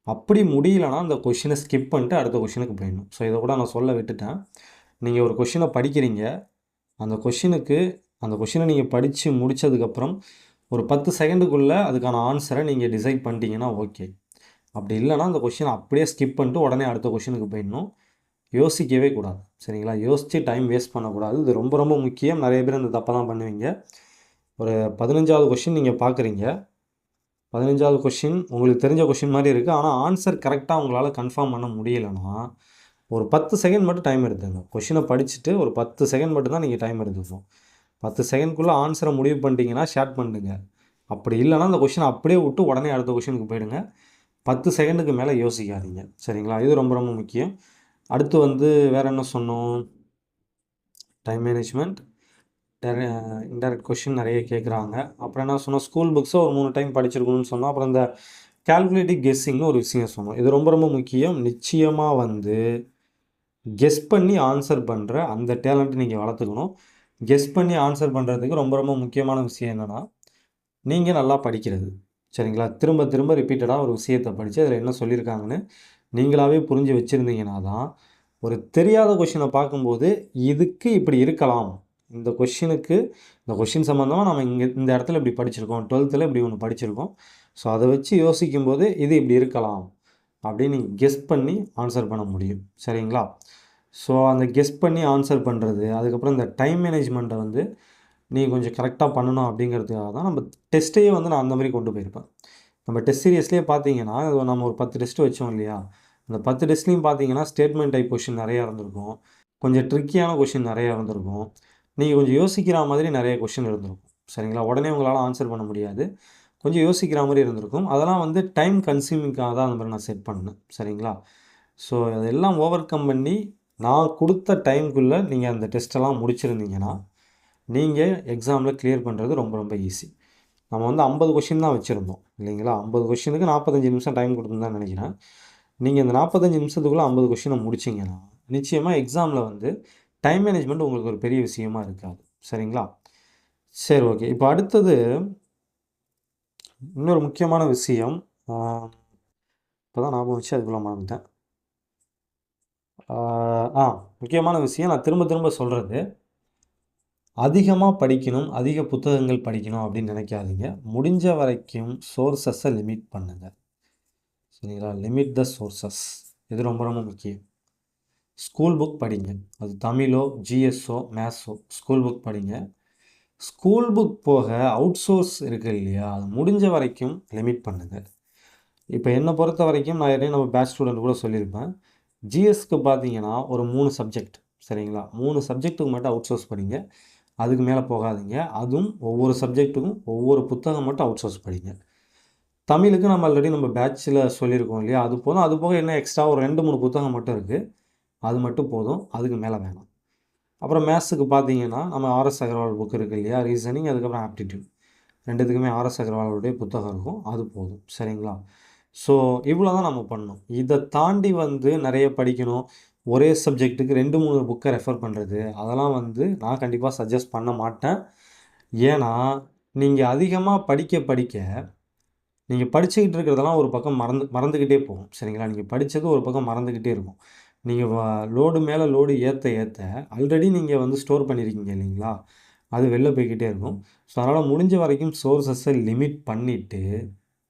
அப்படி முடியலன்னா, அந்த கொஸ்டின ஸ்கிப் பண்ணிட்டு அடுத்த கொஸ்டினுக்கு போயிடணும். ஸோ, இத கூட நான் சொல்ல விட்டுட்டேன். நீங்க ஒரு கொஸ்டின படிக்கிறீங்க. அந்த கொஸ்டினுக்கு அந்த கொஸ்டின நீங்க படிச்சு முடிச்சதுக்கப்புறம், ஒரு 10 செகண்டுக்குள்ள அதுக்கான ஆன்ஸர நீங்க டிசைட் பண்ணிட்டீங்கன்னா ஓகே. அப்படி இல்லன்னா, அந்த கொஸ்டின அப்படியே ஸ்கிப் பண்ணிட்டு உடனே அடுத்த கொஸ்டினுக்கு போயிடணும். யோசிக்கவே கூடாது. சரிங்களா? யோசிச்சு டைம் வேஸ்ட் பண்ணக்கூடாது. இது ரொம்ப ரொம்ப முக்கியம். நெறைய பேர் இந்த தப்ப தான் பண்ணுவீங்க. ஒரு 15வது கொஸ்டின் நீங்க பார்க்குறீங்க. 15வது கொஸ்டின் உங்களுக்கு தெரிஞ்ச கொஸ்டின் மாரி இருக்கு. ஆனா, ஆன்ஸர் கரெக்ட்டா உங்களால கன்ஃபார்ம் பண்ண முடியலன்னா, ஒரு 10 செகண்ட் மட்டும் டைம் எடுத்துக்கங்க. கொஸ்டின படிச்சுட்டு ஒரு 10 செகண்ட் மட்டும் தான் நீங்க டைம் எடுத்துக்கணும். 10 செகண்ட்குள்ள ஆன்ஸர முடிவு பண்ணிட்டீங்கன்னா, ஷேர் பண்ணிடுங்க. அப்படி இல்லன்னா, அந்த கொஸ்டின அப்படியே விட்டு உடனே அடுத்த கொஸ்டினுக்கு போயிடுங்க. 10 செகண்டுக்கு மேல யோசிக்காதீங்க. சரிங்களா? இது ரொம்ப ரொம்ப முக்கியம். அடுத்து வந்து வேற என்ன சொன்னோம்? Time management. டெர இன்டைரக்ட் கொஸ்டின் நெறைய கேட்குறாங்க. அப்புறம் என்ன சொன்னோம்? ஸ்கூல் புக்ஸ ஒரு 3 டைம் படிச்சிருக்கணும்னு சொன்னோம். அப்புறம் இந்த கால்குலேட்டிவ் கெஸ்ஸிங்ன்னு ஒரு விஷயம் சொன்னோம். இது ரொம்ப ரொம்ப முக்கியம். நிச்சயமா வந்து கெஸ் பண்ணி ஆன்ஸர் பண்ற அந்த டேலண்ட் நீங்க வளர்த்துக்கணும். கெஸ் பண்ணி ஆன்ஸர் பண்றதுக்கு ரொம்ப ரொம்ப முக்கியமான விஷயம் என்னன்னா, நீங்க நல்லா படிக்கிறது. சரிங்களா? திரும்ப திரும்ப ரிப்பீட்டடா ஒரு விஷயத்த படிச்சு, அதில என்ன சொல்லியிருக்காங்கன்னு நீங்களாவே புரிஞ்சு வச்சிருந்தீங்கன்னா தான், ஒரு தெரியாத கொஸ்டின பார்க்கும்போது, இதுக்கு இப்படி இருக்கலாம். இந்த கொஸ்டினுக்கு இந்த கொஸ்டின் சம்மந்தமா நம்ம இந்த இடத்துல இப்படி படிச்சிருக்கோம். 12ல இப்படி ஒண்ணு படிச்சிருக்கோம். ஸோ, அத வச்சு யோசிக்கும்போது, இது இப்படி இருக்கலாம். அப்படின்னு நீங்கள் கெஸ் பண்ணி ஆன்சர் பண்ண முடியும். சரிங்களா? ஸோ அந்த கெஸ் பண்ணி ஆன்சர் பண்ணுறது, அதுக்கப்புறம் இந்த டைம் மேனேஜ்மெண்ட்டை வந்து நீங்கள் கொஞ்சம் கரெக்டாக பண்ணணும் அப்படிங்கிறதுக்காக தான் நம்ம டெஸ்ட்டையே வந்து நான் அந்த மாதிரி கொண்டு போயிருப்பேன். நம்ம டெஸ்ட் சீரியஸ்லேயே பார்த்தீங்கன்னா, நம்ம ஒரு 10 டெஸ்ட் வச்சோம் இல்லையா? அந்த 10 டெஸ்ட்லேயும் பார்த்தீங்கன்னா, ஸ்டேட்மெண்ட் டைப் கொஷின் நிறையா இருந்திருக்கும். கொஞ்சம் ட்ரிக்கியான கொஷின் நிறையா இருந்திருக்கும். நீங்கள் கொஞ்சம் யோசிக்கிற மாதிரி நிறைய கொஷின் இருந்திருக்கும். சரிங்களா? உடனே உங்களால் ஆன்சர் பண்ண முடியாது. கொஞ்சம் யோசிக்கிற மாதிரி இருந்திருக்கும். அதெல்லாம் வந்து டைம் கன்சியூமிங்காக தான் அந்த மாதிரி நான் செட் பண்ணேன். சரிங்களா? ஸோ அதெல்லாம் ஓவர் கம் பண்ணி நான் கொடுத்த டைம்குள்ளே நீங்கள் அந்த டெஸ்ட்டெல்லாம் முடிச்சிருந்தீங்கன்னா, நீங்கள் எக்ஸாமில் கிளியர் பண்ணுறது ரொம்ப ரொம்ப ஈஸி. நம்ம வந்து 50 கொஷின் தான் வச்சுருந்தோம் இல்லைங்களா? 50 கொஷினுக்கு 45 நிமிஷம் டைம் கொடுத்துருந்தான்னு நினைக்கிறேன். நீங்கள் இந்த 45 நிமிஷத்துக்குள்ளே 50 கொஷினை முடிச்சிங்கன்னா, நிச்சயமாக எக்ஸாமில் வந்து டைம் மேனேஜ்மெண்ட் உங்களுக்கு ஒரு பெரிய விஷயமா இருக்காது. சரிங்களா? சரி, ஓகே. இப்போ அடுத்தது இன்னொரு முக்கியமான விஷயம். இப்போ தான் ஞாபகம் வச்சு அதுக்குள்ளே மறந்துட்டேன். முக்கியமான விஷயம் நான் திரும்ப திரும்ப சொல்கிறது, அதிகமாக படிக்கணும், அதிக புத்தகங்கள் படிக்கணும் அப்படின்னு நினைக்காதீங்க. முடிஞ்ச வரைக்கும் சோர்ஸஸை லிமிட் பண்ணுங்கள். சரிங்களா? லிமிட் த சோர்ஸஸ். இது ரொம்ப ரொம்ப முக்கியம். ஸ்கூல் புக் படிங்க. அது தமிழோ, ஜிஎஸ்ஓ, மேத்ஸோ ஸ்கூல் புக் படிங்க. ஸ்கூல் புக் போக அவுட் சோர்ஸ் இருக்குது இல்லையா? அது முடிஞ்ச வரைக்கும் லிமிட் பண்ணுங்கள். இப்போ என்னை பொறுத்த வரைக்கும் நான் ஏற்கனவே நம்ம பேட்ச் ஸ்டூடெண்ட் கூட சொல்லியிருப்பேன். ஜிஎஸ்க்கு பார்த்தீங்கன்னா ஒரு 3 சப்ஜெக்ட். சரிங்களா? 3 சப்ஜெக்ட்டுக்கு மட்டும் அவுட் சோர்ஸ் படிங்க. அதுக்கு மேலே போகாதீங்க. அதுவும் ஒவ்வொரு சப்ஜெக்ட்டுக்கும் ஒவ்வொரு புத்தகம் மட்டும் அவுட் சோர்ஸ் படிங்க. தமிழுக்கு நம்ம ஆல்ரெடி நம்ம பேட்சில் சொல்லியிருக்கோம் இல்லையா? அது போதும். அது போக என்ன எக்ஸ்ட்ரா ஒரு 2, 3 புத்தகம் மட்டும் இருக்குது. அது மட்டும் போதும். அதுக்கு மேலே வேணாம். அப்புறம் மேத்ஸுக்கு பார்த்தீங்கன்னா, நம்ம ஆர்எஸ் அகர்வால் புக் இருக்குது இல்லையா? ரீசனிங், அதுக்கப்புறம் ஆப்டிடியூட். 2த்துக்குமே ஆர்எஸ் அகர்வாலுடைய புத்தகம் இருக்கும். அது போதும். சரிங்களா? ஸோ இவ்வளோ தான் நம்ம பண்ணணும். இதை தாண்டி வந்து நிறைய படிக்கணும். ஒரே சப்ஜெக்ட்டுக்கு 2, 3 புக்கை ரெஃபர் பண்ணுறது, அதெல்லாம் வந்து நான் கண்டிப்பாக சஜஸ்ட் பண்ண மாட்டேன். ஏன்னா, நீங்கள் அதிகமாக படிக்க படிக்க, நீங்கள் படிச்சுக்கிட்டு இருக்கிறதெல்லாம் ஒரு பக்கம் மறந்துக்கிட்டே போகும். சரிங்களா? நீங்கள் படித்தது ஒரு பக்கம் மறந்துக்கிட்டே இருக்கும். நீங்கள் லோடு மேலே லோடு ஏற்ற ஏற்ற ஆல்ரெடி நீங்கள் வந்து ஸ்டோர் பண்ணியிருக்கீங்க இல்லைங்களா? அது வெளில போய்க்கிட்டே இருக்கும். ஸோ அதனால் முடிஞ்ச வரைக்கும் சோர்ஸஸை லிமிட் பண்ணிவிட்டு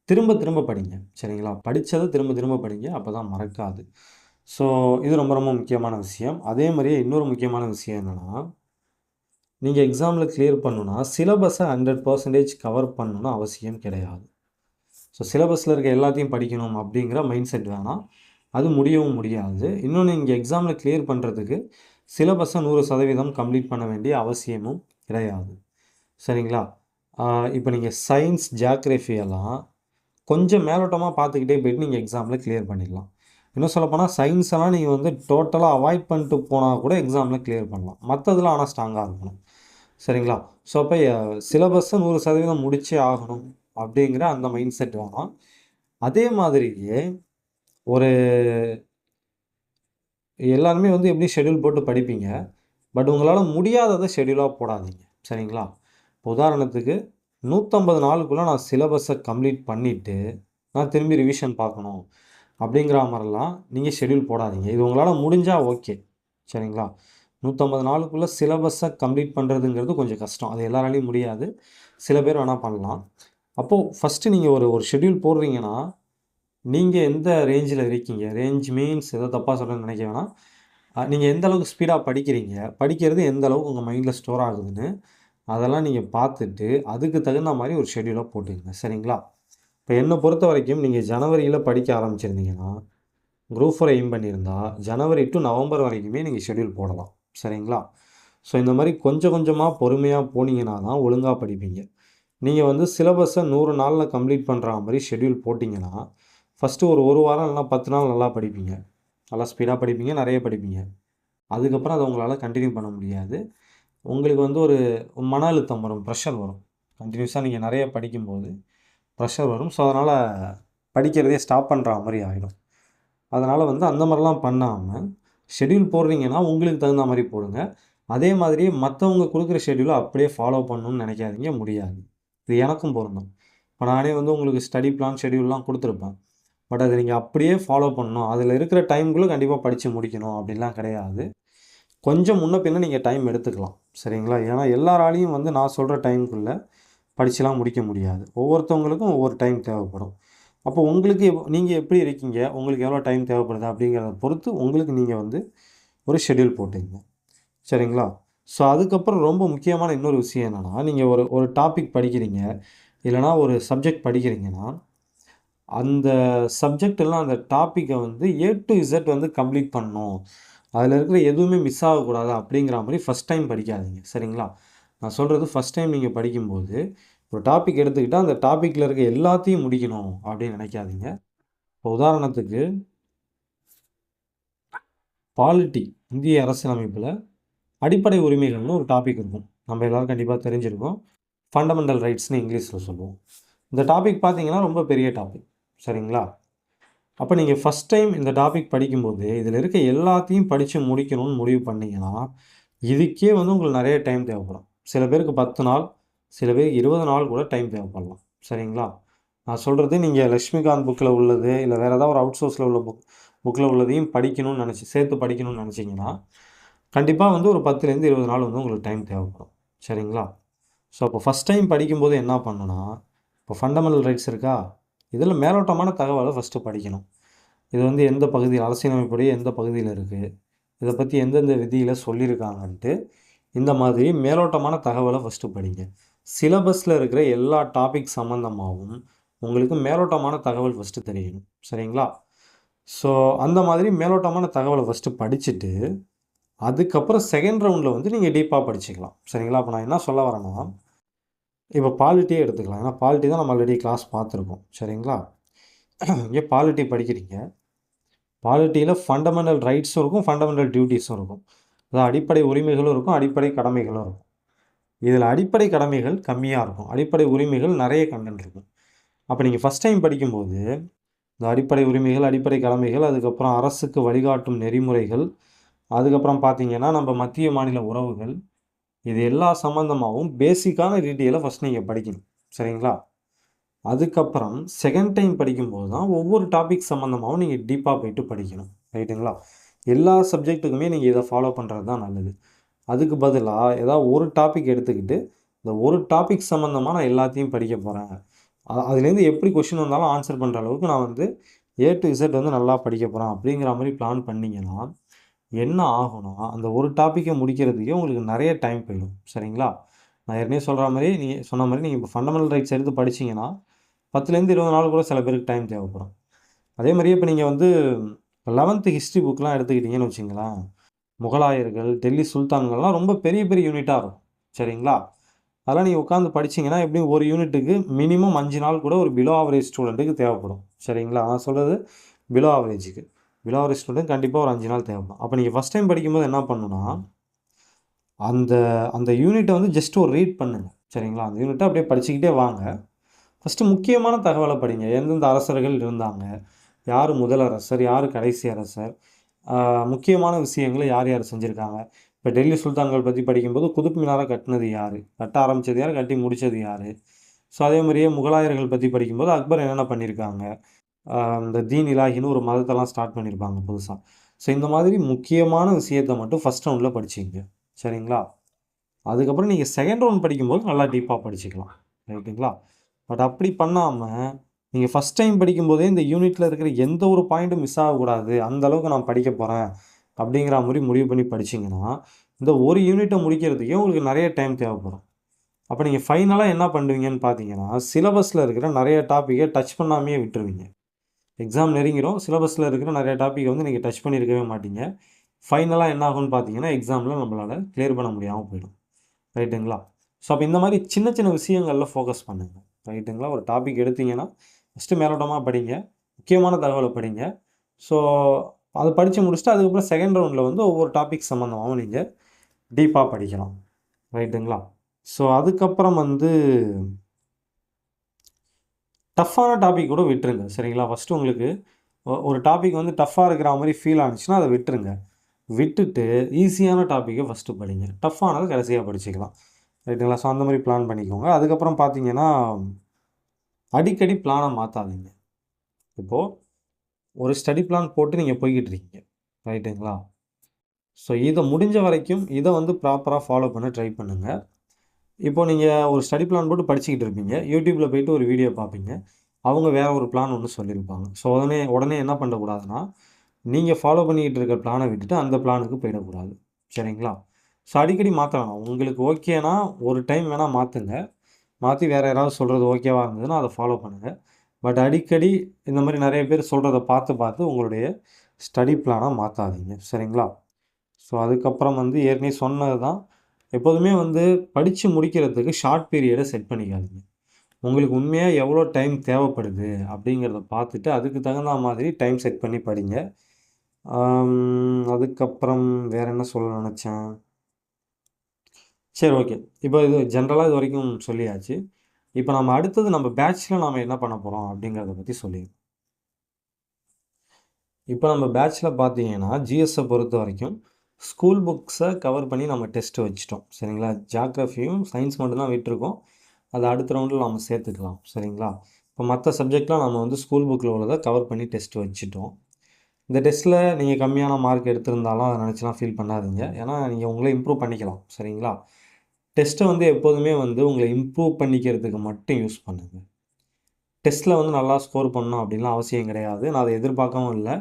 திரும்ப திரும்ப படிங்க. சரிங்களா? படித்ததை திரும்ப திரும்ப படிங்க. அப்போ தான் மறக்காது. ஸோ இது ரொம்ப ரொம்ப முக்கியமான விஷயம். அதே மாதிரியே இன்னொரு முக்கியமான விஷயம் என்னென்னா, நீங்கள் எக்ஸாமில் கிளியர் பண்ணணுன்னா சிலபஸை 100% கவர் பண்ணணும்னு அவசியம் கிடையாது. ஸோ சிலபஸில் இருக்க எல்லாத்தையும் படிக்கணும் அப்படிங்கிற மைண்ட் செட் வேணாம். அது முடியவும் முடியாது. இன்னொன்று, இங்கே எக்ஸாமில் கிளியர் பண்ணுறதுக்கு சிலபஸை 100% கம்ப்ளீட் பண்ண வேண்டிய அவசியமும் கிடையாது. சரிங்களா? இப்போ நீங்கள் சயின்ஸ், ஜியாகிரஃபி எல்லாம் கொஞ்சம் மேலோட்டமாக பார்த்துக்கிட்டே போய்ட்டு நீங்கள் எக்ஸாமில் கிளியர் பண்ணிடலாம். இன்னும் சொல்லப்போனால் சயின்ஸ் எல்லாம் நீங்கள் வந்து டோட்டலாக அவாய்ட் பண்ணிட்டு போனால் கூட எக்ஸாமில் கிளியர் பண்ணலாம். மற்றதெல்லாம் ஆனால் ஸ்ட்ராங்காக இருக்கணும். சரிங்களா? ஸோ அப்போ சிலபஸை 100% முடிச்சே ஆகணும் அப்படிங்கிற அந்த மைண்ட் செட் வேணாம். அதே மாதிரியே ஒரு எல்லாருமே வந்து எப்படி ஷெட்யூல் போட்டு படிப்பீங்க. பட் உங்களால் முடியாததை ஷெட்யூலாக போடாதீங்க. சரிங்களா? இப்போ உதாரணத்துக்கு 150 நாளுக்குள்ளே நான் சிலபஸை கம்ப்ளீட் பண்ணிவிட்டு நான் திரும்பி ரிவிஷன் பார்க்கணும் அப்படிங்கிற மாதிரிலாம் நீங்கள் ஷெட்யூல் போடாதீங்க. இது உங்களால் முடிஞ்சால் ஓகே. சரிங்களா? 150 நாளுக்குள்ளே சிலபஸை கம்ப்ளீட் பண்ணுறதுங்கிறது கொஞ்சம் கஷ்டம். அது எல்லாராலையும் முடியாது. சில பேர் வேணால் பண்ணலாம். அப்போது ஃபஸ்ட்டு நீங்கள் ஒரு ஷெட்யூல் போடுறீங்கன்னா, நீங்கள் எந்த ரேஞ்சில் இருக்கீங்க? ரேஞ்ச் மீன்ஸ் ஏதோ தப்பாக சொல்கிறேன்னு நினைக்க வேணாம். நீங்கள் எந்த அளவுக்கு ஸ்பீடாக படிக்கிறீங்க? படிக்கிறது எந்த அளவுக்கு உங்கள் மைண்டில் ஸ்டோர் ஆகுதுன்னு அதெல்லாம் நீங்கள் பார்த்துட்டு, அதுக்கு தகுந்த மாதிரி ஒரு ஷெட்யூலாக போட்டுக்கங்க. சரிங்களா? இப்போ என்னை பொறுத்த வரைக்கும் நீங்கள் ஜனவரியில் படிக்க ஆரம்பிச்சிருந்தீங்கன்னா, குரூப் 4 எய்ம் பண்ணியிருந்தா, ஜனவரி டு நவம்பர் வரைக்குமே நீங்கள் ஷெட்யூல் போடலாம். சரிங்களா? ஸோ இந்த மாதிரி கொஞ்சம் கொஞ்சமாக பொறுமையாக போனீங்கன்னா தான் ஒழுங்காக படிப்பீங்க. நீங்கள் வந்து சிலபஸை 100 நாளில் கம்ப்ளீட் பண்ணுற மாதிரி ஷெட்யூல் போட்டிங்கன்னா, ஃபஸ்ட்டு ஒரு வாரம் இல்லைனா 10 நாள் நல்லா படிப்பீங்க. நல்லா ஸ்பீடாக படிப்பீங்க, நிறைய படிப்பீங்க. அதுக்கப்புறம் அதை உங்களால் கண்டினியூ பண்ண முடியாது. உங்களுக்கு வந்து ஒரு மன அழுத்தம் வரும், ப்ரெஷர் வரும். கண்டினியூஸாக நீங்கள் நிறைய படிக்கும்போது ப்ரெஷர் வரும். ஸோ அதனால் படிக்கிறதே ஸ்டாப் பண்ணுற மாதிரி ஆகிடும். அதனால் வந்து அந்த மாதிரிலாம் பண்ணாமல் ஷெட்யூல் போடுறீங்கன்னா உங்களுக்கு தகுந்த மாதிரி போடுங்க. அதே மாதிரி மற்றவங்க கொடுக்குற ஷெட்யூலை அப்படியே ஃபாலோ பண்ணணும்னு நினைக்காதீங்க, முடியாது. இது எனக்கும் பொருந்தும். இப்போ நானே வந்து உங்களுக்கு ஸ்டடி பிளான், ஷெட்யூல்லாம் கொடுத்துருப்பேன். பட் அதை நீங்கள் அப்படியே ஃபாலோ பண்ணணும், அதில் இருக்கிற டைம்குள்ளே கண்டிப்பாக படித்து முடிக்கணும் அப்படின்லாம் கிடையாது. கொஞ்சம் முன்ன பின்ன நீங்கள் டைம் எடுத்துக்கலாம். சரிங்களா? ஏன்னா எல்லாராலையும் வந்து நான் சொல்கிற டைமுக்குள்ளே படிச்சுலாம் முடிக்க முடியாது. ஒவ்வொருத்தவங்களுக்கும் ஒவ்வொரு டைம் தேவைப்படும். அப்போ உங்களுக்கு நீங்கள் எப்படி இருக்கீங்க, உங்களுக்கு எவ்வளோ டைம் தேவைப்படுது அப்படிங்கிறத பொறுத்து உங்களுக்கு நீங்கள் வந்து ஒரு ஷெட்யூல் போட்டுக்கங்க. சரிங்களா? ஸோ அதுக்கப்புறம் ரொம்ப முக்கியமான இன்னொரு விஷயம் என்னென்னா, நீங்கள் ஒரு ஒரு டாபிக் படிக்கிறீங்க, இல்லைனா ஒரு சப்ஜெக்ட் படிக்கிறீங்கன்னா, அந்த சப்ஜெக்ட் எல்லாம் அந்த டாப்பிக்கை வந்து ஏ டு இசட் வந்து கம்ப்ளீட் பண்ணணும். அதில் இருக்கிற எதுவுமே மிஸ் ஆகக்கூடாது அப்படிங்கிற மாதிரி ஃபஸ்ட் டைம் படிக்காதீங்க. சரிங்களா? நான் சொல்கிறது ஃபஸ்ட் டைம் நீங்கள் படிக்கும்போது, ஒரு டாபிக் எடுத்துக்கிட்டால் அந்த டாப்பிக்கில் இருக்க எல்லாத்தையும் முடிக்கணும் அப்படின்னு நினைக்காதீங்க. இப்போ உதாரணத்துக்கு பாலிட்டி, இந்திய அரசியலமைப்பில் அடிப்படை உரிமைகள்னு ஒரு டாபிக் இருக்கும். நம்ம எல்லாரும் கண்டிப்பாக தெரிஞ்சிருக்கோம். ஃபண்டமெண்டல் ரைட்ஸ்னு இங்கிலீஷில் சொல்லுவோம். இந்த டாபிக் பார்த்தீங்கன்னா ரொம்ப பெரிய டாபிக். சரிங்களா? அப்போ நீங்கள் ஃபஸ்ட் டைம் இந்த டாபிக் படிக்கும்போது, இதில் இருக்க எல்லாத்தையும் படித்து முடிக்கணும்னு முடிவு பண்ணீங்கன்னா, இதுக்கே வந்து உங்களுக்கு நிறைய டைம் தேவைப்படும். சில பேருக்கு 10 நாள், சில பேருக்கு 20 நாள் கூட டைம் தேவைப்படலாம். சரிங்களா? நான் சொல்கிறது நீங்கள் லக்ஷ்மிகாந்த் புக்கில் உள்ளது, இல்லை வேறு ஏதாவது ஒரு அவுட் சோர்ஸில் உள்ள புக்கில் உள்ளதையும் படிக்கணும்னு சேர்த்து படிக்கணும்னு நினச்சிங்கன்னா, கண்டிப்பாக வந்து ஒரு 10லேருந்து 20 நாள் வந்து உங்களுக்கு டைம் தேவைப்படும். சரிங்களா? ஸோ அப்போ ஃபஸ்ட் டைம் படிக்கும்போது என்ன பண்ணணும்னா, இப்போ ஃபண்டமெண்டல் ரைட்ஸ் இருக்கா? இதில் மேலோட்டமான தகவலை ஃபஸ்ட்டு படிக்கணும். இது வந்து எந்த பகுதியில் அரசியலமைப்புடைய எந்த பகுதியில் இருக்குது, இதை பற்றி எந்தெந்த விதியில் சொல்லியிருக்காங்கன்ட்டு இந்த மாதிரி மேலோட்டமான தகவலை ஃபஸ்ட்டு படிங்க. சிலபஸில் இருக்கிற எல்லா டாபிக் சம்மந்தமாகவும் உங்களுக்கு மேலோட்டமான தகவல் ஃபஸ்ட்டு தெரியணும். சரிங்களா? ஸோ அந்த மாதிரி மேலோட்டமான தகவலை ஃபஸ்ட்டு படிச்சுட்டு, அதுக்கப்புறம் செகண்ட் ரவுண்டில் வந்து நீங்கள் டீப்பாக படிச்சுக்கலாம். சரிங்களா? அப்போ நான் என்ன சொல்ல வரேன்னா, இப்போ பாலிட்டியே எடுத்துக்கலாம். ஏன்னா பாலிட்டி தான் நம்ம ஆல்ரெடி கிளாஸ் பார்த்துருக்கோம். சரிங்களா? இங்கே பாலிட்டி படிக்கிறீங்க. பாலிட்டியில் ஃபண்டமெண்டல் ரைட்ஸும் இருக்கும், ஃபண்டமெண்டல் டியூட்டிஸும் இருக்கும். அதாவது அடிப்படை உரிமைகளும் இருக்கும், அடிப்படை கடமைகளும் இருக்கும். இதில் அடிப்படை கடமைகள் கம்மியாக இருக்கும், அடிப்படை உரிமைகள் நிறைய கண்டென்ட் இருக்கும். அப்போ நீங்கள் ஃபஸ்ட் டைம் படிக்கும்போது இந்த அடிப்படை உரிமைகள், அடிப்படை கடமைகள், அதுக்கப்புறம் அரசுக்கு வழிகாட்டும் நெறிமுறைகள், அதுக்கப்புறம் பார்த்தீங்கன்னா நம்ம மத்திய மாநில உறவுகள், இது எல்லா சம்மந்தமாகவும் பேசிக்கான டீட்டெயிலை ஃபஸ்ட் நீங்கள் படிக்கணும். சரிங்களா? அதுக்கப்புறம் செகண்ட் டைம் படிக்கும்போது தான் ஒவ்வொரு டாபிக் சம்மந்தமாகவும் நீங்கள் டீப்பாக போயிட்டு படிக்கணும். ரைட்டுங்களா? எல்லா சப்ஜெக்ட்டுக்குமே நீங்கள் இதை ஃபாலோ பண்ணுறது தான் நல்லது. அதுக்கு பதிலாக ஏதாவது ஒரு டாபிக் எடுத்துக்கிட்டு, இந்த ஒரு டாபிக் சம்மந்தமாக நான் எல்லாத்தையும் படிக்க போகிறேன், அதுலேருந்து எப்படி கொஷின் வந்தாலும் ஆன்சர் பண்ணுற அளவுக்கு நான் வந்து ஏ டு இசட் வந்து நல்லா படிக்க போகிறேன் அப்படிங்கிற மாதிரி பிளான் பண்ணிங்கன்னா, என்ன ஆகும்னா, அந்த ஒரு டாப்பிக்கை முடிக்கிறதுக்கே உங்களுக்கு நிறைய டைம் போயிடும். சரிங்களா? நான் ஏற்கனவே சொல்கிற மாதிரி நீங்கள் சொன்ன மாதிரி நீங்கள் இப்போ ஃபண்டமெண்டல் ரைட்ஸ் எடுத்து படிச்சிங்கன்னா 10லேருந்து 20 நாள் கூட சில பேருக்கு டைம் தேவைப்படும். அதே மாதிரியே இப்போ நீங்கள் வந்து 11th ஹிஸ்ட்ரி புக்லாம் எடுத்துக்கிட்டிங்கன்னு வச்சுங்களேன், முகலாயர்கள், டெல்லி சுல்தான்கள்லாம் ரொம்ப பெரிய பெரிய யூனிட்டாக இருக்கும். சரிங்களா? அதெல்லாம் நீங்கள் உட்காந்து படிச்சிங்கன்னா எப்படியும் ஒரு யூனிட்டுக்கு மினிமம் 5 நாள் கூட ஒரு பிலோ ஆவரேஜ் ஸ்டூடெண்ட்டுக்கு தேவைப்படும். சரிங்களா? நான் சொல்கிறது பிலோ ஆவரேஜுக்கு. பிலோ ஆவரேஜ் ஸ்டூடெண்ட் கண்டிப்பாக ஒரு 5 நாள் தேவைப்படும். அப்போ நீங்கள் ஃபஸ்ட் டைம் படிக்கும்போது என்ன பண்ணணும்னா, அந்த அந்த யூனிட்டை வந்து ஜஸ்ட் ஒரு ரீட் பண்ணுங்கள். சரிங்களா? அந்த யூனிட்டை அப்படியே படிச்சுக்கிட்டே வாங்க. ஃபஸ்ட்டு முக்கியமான தகவலை படிங்க. எந்தெந்த அரசர்கள் இருந்தாங்க, யார் முதல் அரசர், யார் கடைசி அரசர், முக்கியமான விஷயங்களை யார் யார் செஞ்சுருக்காங்க. இப்போ டெல்லி சுல்தான்கள் பற்றி படிக்கும்போது குதுப் மினாரை கட்டினது யார், கட்ட ஆரம்பித்தது யார், கட்டி முடித்தது யார். ஸோ அதே மாதிரியே முகலாயர்கள் பற்றி படிக்கும்போது அக்பர் என்னென்ன பண்ணியிருக்காங்க, இந்த தீன் இலாஹின்னு ஒரு மதத்தெல்லாம் ஸ்டார்ட் பண்ணியிருப்பாங்க புதுசாக. ஸோ இந்த மாதிரி முக்கியமான விஷயத்தை மட்டும் ஃபஸ்ட் ரவுண்டில் படிச்சிங்க. சரிங்களா? அதுக்கப்புறம் நீங்கள் செகண்ட் ரவுண்ட் படிக்கும்போது நல்லா டீப்பாக படிச்சுக்கலாம். ரைட்டுங்களா? பட் அப்படி பண்ணாமல் நீங்கள் ஃபஸ்ட் டைம் படிக்கும்போதே இந்த யூனிட்டில் இருக்கிற எந்த ஒரு பாயிண்ட்டும் மிஸ் ஆகக்கூடாது, அந்த அளவுக்கு நான் படிக்க போகிறேன் அப்படிங்கிற மாதிரி முடிவு பண்ணி படிச்சிங்கன்னா, இந்த ஒரு யூனிட்டை முடிக்கிறதுக்கே உங்களுக்கு நிறைய டைம் தேவைப்படும். அப்போ நீங்கள் ஃபைனலாக என்ன பண்ணுவீங்கன்னு பார்த்தீங்கன்னா, சிலபஸில் இருக்கிற நிறைய டாப்பிக்கை டச் பண்ணாமையே விட்டுருவீங்க. எக்ஸாம் நெருங்கிடும், சிலபஸில் இருக்கிற நிறைய டாப்பிக்கை வந்து நீங்கள் டச் பண்ணியிருக்கவே மாட்டீங்க. ஃபைனலாக என்ன ஆகும்னு பார்த்தீங்கன்னா, எக்ஸாமில் நம்மளால் கிளியர் பண்ண முடியாமல் போயிடும். ரைட்டுங்களா? ஸோ அப்போ இந்த மாதிரி சின்ன சின்ன விஷயங்களில் ஃபோக்கஸ் பண்ணுங்கள். ரைட்டுங்களா? ஒரு டாபிக் எடுத்தீங்கன்னா ஃபஸ்ட்டு மேலோட்டமாக படிங்க, முக்கியமான தகவலை படிங்க. ஸோ அதை படித்து முடிச்சுட்டு அதுக்கப்புறம் செகண்ட் ரவுண்டில் வந்து ஒவ்வொரு டாபிக் சம்மந்தமாகவும் நீங்கள் டீப்பாக படிக்கலாம். ரைட்டுங்களா? ஸோ அதுக்கப்புறம் வந்து டஃப்பான டாபிக் கூட விட்டுருங்க. சரிங்களா? ஃபஸ்ட்டு உங்களுக்கு ஒரு டாபிக் வந்து டஃப்பாக இருக்கிற மாதிரி ஃபீல் ஆனிச்சுன்னா அதை விட்டுருங்க. விட்டுட்டு ஈஸியான டாப்பிக்கை ஃபஸ்ட்டு படிங்க. டஃப்பானது கடைசியாக படிச்சுக்கலாம். ரைட்டுங்களா? ஸோ அந்த மாதிரி பிளான் பண்ணிக்கோங்க. அதுக்கப்புறம் பார்த்தீங்கன்னா, அடிக்கடி பிளானை மாற்றாதீங்க. இப்போது ஒரு ஸ்டடி பிளான் போட்டு நீங்கள் போய்கிட்டு இருக்கீங்க. ரைட்டுங்களா? ஸோ இதை முடிஞ்ச வரைக்கும் இதை வந்து ப்ராப்பராக ஃபாலோ பண்ண ட்ரை பண்ணுங்கள். இப்போ நீங்கள் ஒரு ஸ்டடி பிளான் போட்டு படிச்சுக்கிட்டு இருப்பீங்க. யூடியூப்பில் போய்ட்டு ஒரு வீடியோ பார்ப்பீங்க. அவங்க வேற ஒரு பிளான் ஒன்று சொல்லியிருப்பாங்க. ஸோ உடனே உடனே என்ன பண்ணக்கூடாதுன்னா, நீங்கள் ஃபாலோ பண்ணிக்கிட்டு இருக்க பிளானை விட்டுட்டு அந்த பிளானுக்கு போயிடக்கூடாது. சரிங்களா? ஸோ அடிக்கடி மாற்ற வேணாம். உங்களுக்கு ஓகேனா ஒரு டைம் வேணால் மாற்றுங்க. மாற்றி வேறு யாராவது சொல்கிறது ஓகேவா இருந்ததுன்னா அதை ஃபாலோ பண்ணுங்கள். பட் அடிக்கடி இந்த மாதிரி நிறைய பேர் சொல்கிறத பார்த்து பார்த்து உங்களுடைய ஸ்டடி பிளானை மாற்றாதீங்க. சரிங்களா? ஸோ அதுக்கப்புறம் வந்து ஏற்கனவே சொன்னது தான். எப்போதுமே வந்து படித்து முடிக்கிறதுக்கு ஷார்ட் பீரியடை செட் பண்ணிக்காதீங்க. உங்களுக்கு உண்மையாக எவ்வளோ டைம் தேவைப்படுது அப்படிங்கிறத பார்த்துட்டு அதுக்கு தகுந்த மாதிரி டைம் செட் பண்ணி படிங்க. அதுக்கப்புறம் வேறு என்ன சொல்ல நினச்சேன். சரி, ஓகே. இப்போ இது ஜென்ரலாக இது வரைக்கும் சொல்லியாச்சு. இப்போ நம்ம அடுத்தது நம்ம பேட்ச்சில் நாம் என்ன பண்ண போகிறோம் அப்படிங்கிறத பற்றி சொல்லிடுறோம். இப்போ நம்ம பேட்ச்சில் பார்த்தீங்கன்னா ஜிஎஸ்ஸை பொறுத்த வரைக்கும் ஸ்கூல் புக்ஸை கவர் பண்ணி நம்ம டெஸ்ட்டு வச்சுட்டோம். சரிங்களா? ஜியாகிரஃபியும் சயின்ஸ் மட்டும்தான் விட்டுருக்கோம். அதை அடுத்த ரவுண்டில் நம்ம சேர்த்துக்கலாம். சரிங்களா? இப்போ மற்ற சப்ஜெக்ட்லாம் நம்ம வந்து ஸ்கூல் புக்கில் உள்ளதை கவர் பண்ணி டெஸ்ட்டு வச்சுட்டோம். இந்த டெஸ்ட்டில் நீங்கள் கம்மியான மார்க் எடுத்திருந்தாலும் அதை நினச்சிலாம் ஃபீல் பண்ணாதீங்க. ஏன்னா நீங்கள் உங்களே இம்ப்ரூவ் பண்ணிக்கலாம். சரிங்களா? டெஸ்ட்டை வந்து எப்போதுமே வந்து உங்களை இம்ப்ரூவ் பண்ணிக்கிறதுக்கு மட்டும் யூஸ் பண்ணுங்கள். டெஸ்ட்டில் வந்து நல்லா ஸ்கோர் பண்ணணும் அப்படின்லாம் அவசியம் கிடையாது. நான் அதை எதிர்பார்க்கவும் இல்லை.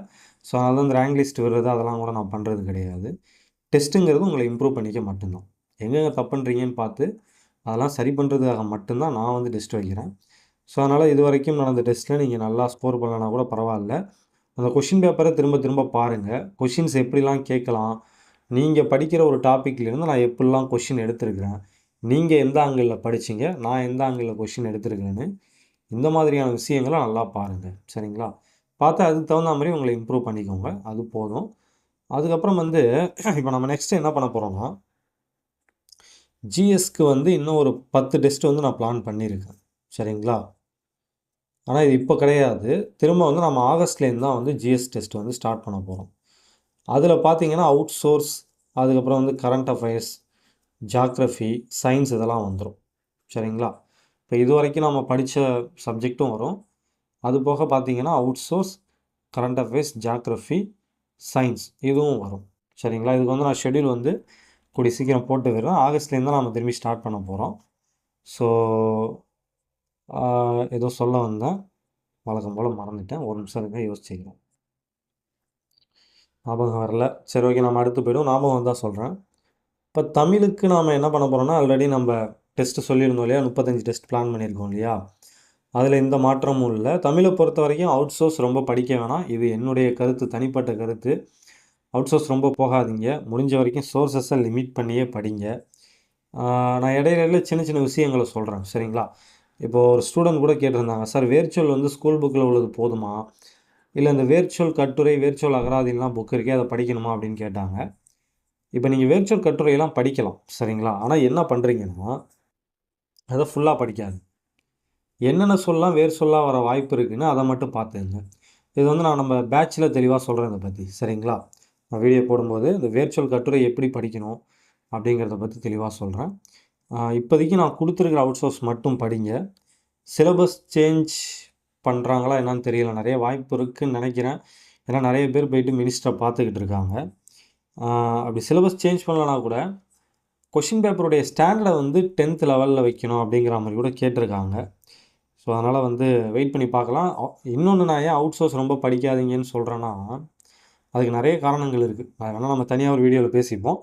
ஸோ அதனால இந்த ரேங்க் லிஸ்ட் விடுறது அதெல்லாம் கூட நான் பண்ணுறது கிடையாது. டெஸ்ட்டுங்கிறது உங்களை இம்ப்ரூவ் பண்ணிக்க மட்டும்தான். எங்கெங்கே தப்பு பண்ணுறீங்கன்னு பார்த்து அதெல்லாம் சரி பண்ணுறதுக்காக மட்டும்தான் நான் வந்து டெஸ்ட் வைக்கிறேன். ஸோ அதனால் இது வரைக்கும் நடந்த டெஸ்ட்டில் நீங்கள் நல்லா ஸ்கோர் பண்ணலனா கூட பரவாயில்ல. அந்த கொஷின் பேப்பரை திரும்ப திரும்ப பாருங்கள். கொஷின்ஸ் எப்படிலாம் கேட்கலாம், நீங்கள் படிக்கிற ஒரு டாப்பிக்லேருந்து நான் எப்படிலாம் கொஷின் எடுத்திருக்கிறேன், நீங்கள் எந்த ஆங்கிளில் படிச்சிங்க, நான் எந்த ஆங்கிளில் கொஷின் எடுத்திருக்கேன்னு இந்த மாதிரியான விஷயங்களை நல்லா பாருங்கள். சரிங்களா? பார்த்து அதுக்கு தகுந்த மாதிரி உங்களை இம்ப்ரூவ் பண்ணிக்கோங்க. அது போதும். அதுக்கப்புறம் வந்து இப்போ நம்ம நெக்ஸ்ட்டு என்ன பண்ண போகிறோம்னா, ஜிஎஸ்க்கு வந்து இன்னும் ஒரு 10 டெஸ்ட் வந்து நான் பிளான் பண்ணியிருக்கேன். சரிங்களா? ஆனால் இது இப்போ கிடையாது. திரும்ப வந்து நம்ம ஆகஸ்ட்லேருந்து தான் வந்து ஜிஎஸ் டெஸ்ட் வந்து ஸ்டார்ட் பண்ண போகிறோம். அதில் பார்த்தீங்கன்னா அவுட் சோர்ஸ், அதுக்கப்புறம் வந்து கரண்ட் அஃபேர்ஸ், ஜியாகிரஃபி, சயின்ஸ் இதெல்லாம் வந்துடும். சரிங்களா? இப்போ இது வரைக்கும் நம்ம படித்த சப்ஜெக்ட்டும் வரும். அது போக பார்த்தீங்கன்னா out source, current affairs, geography, science இதுவும் வரும். சரிங்களா? இதுக்கு வந்து நான் ஷெட்யூல் வந்து கூடிய சீக்கிரம் போட்டு விடுறேன். ஆகஸ்ட்லேருந்து தான் நம்ம திரும்பி ஸ்டார்ட் பண்ண போகிறோம். ஸோ ஏதோ சொல்ல வந்தேன், வழக்கம் போல் மறந்துட்டேன். ஒரு நிமிஷம் இருங்க, யோசிச்சுக்கிறேன். ஞாபகம் வரல. சரி, ஓகே, நம்ம அடுத்து போய்டும். ஞாபகம் வந்தால் சொல்கிறேன். இப்போ தமிழுக்கு நாம் என்ன பண்ண போகிறோம்னா, ஆல்ரெடி நம்ம டெஸ்ட்டு சொல்லியிருந்தோம் இல்லையா, 35 டெஸ்ட் பிளான் பண்ணியிருக்கோம் இல்லையா, அதில் எந்த மாற்றமும் இல்லை. தமிழை பொறுத்த வரைக்கும் அவுட் சோர்ஸ் ரொம்ப படிக்க வேணாம். இது என்னுடைய கருத்து, தனிப்பட்ட கருத்து. அவுட் சோர்ஸ் ரொம்ப போகாதீங்க. முடிஞ்ச வரைக்கும் சோர்ஸஸை லிமிட் பண்ணியே படிங்க. நான் இடையில சின்ன சின்ன விஷயங்களை சொல்கிறேன். சரிங்களா? இப்போது ஒரு ஸ்டூடெண்ட் கூட கேட்டிருந்தாங்க, சார் வேர்ச்சுவல் வந்து ஸ்கூல் புக்கில் உள்ளது போதுமா, இல்லை இந்த வேர்ச்சுவல் கட்டுரை, வேர்ச்சுவல் அகராதிலாம் புக் இருக்கே அதை படிக்கணுமா அப்படின்னு கேட்டாங்க. இப்போ நீங்கள் வேர்ச்சுவல் கட்டுரையெல்லாம் படிக்கலாம். சரிங்களா? ஆனால் என்ன பண்ணுறீங்கன்னா, அதை ஃபுல்லாக படிக்காது. என்னென்ன சொல்லலாம் வேர் சொல்லாக வர வாய்ப்பு இருக்குன்னு அதை மட்டும் பார்த்துங்க. இது வந்து நான் நம்ம பேட்சில் தெளிவாக சொல்கிறேன் இதை பற்றி. சரிங்களா? நான் வீடியோ போடும்போது இந்த வேர்ச்சுவல் கட்டுரை எப்படி படிக்கணும் அப்படிங்கிறத பற்றி தெளிவாக சொல்கிறேன். இப்போதைக்கு நான் கொடுத்துருக்குற அவுட் சோர்ஸ் மட்டும் படிங்க. சிலபஸ் சேஞ்ச் பண்ணுறாங்களா என்னன்னு தெரியல. நிறைய வாய்ப்பு இருக்குதுன்னு நினைக்கிறேன். ஏன்னா நிறைய பேர் போயிட்டு மினிஸ்டரை பார்த்துக்கிட்டு இருக்காங்க. அப்படி சிலபஸ் சேஞ்ச் பண்ணலனா கூட கொஷின் பேப்பருடைய ஸ்டாண்டர்டை வந்து 10th லெவலில் வைக்கணும் அப்படிங்கிற மாதிரி கூட கேட்டிருக்காங்க. ஸோ அதனால் வந்து வெயிட் பண்ணி பார்க்கலாம். இன்னொன்று நான் ஏன் அவுட் சோர்ஸ் ரொம்ப படிக்காதீங்கன்னு சொல்கிறேன்னா, அதுக்கு நிறைய காரணங்கள் இருக்குது. அது வேணால் நம்ம தனியாக ஒரு வீடியோவில் பேசிப்போம்.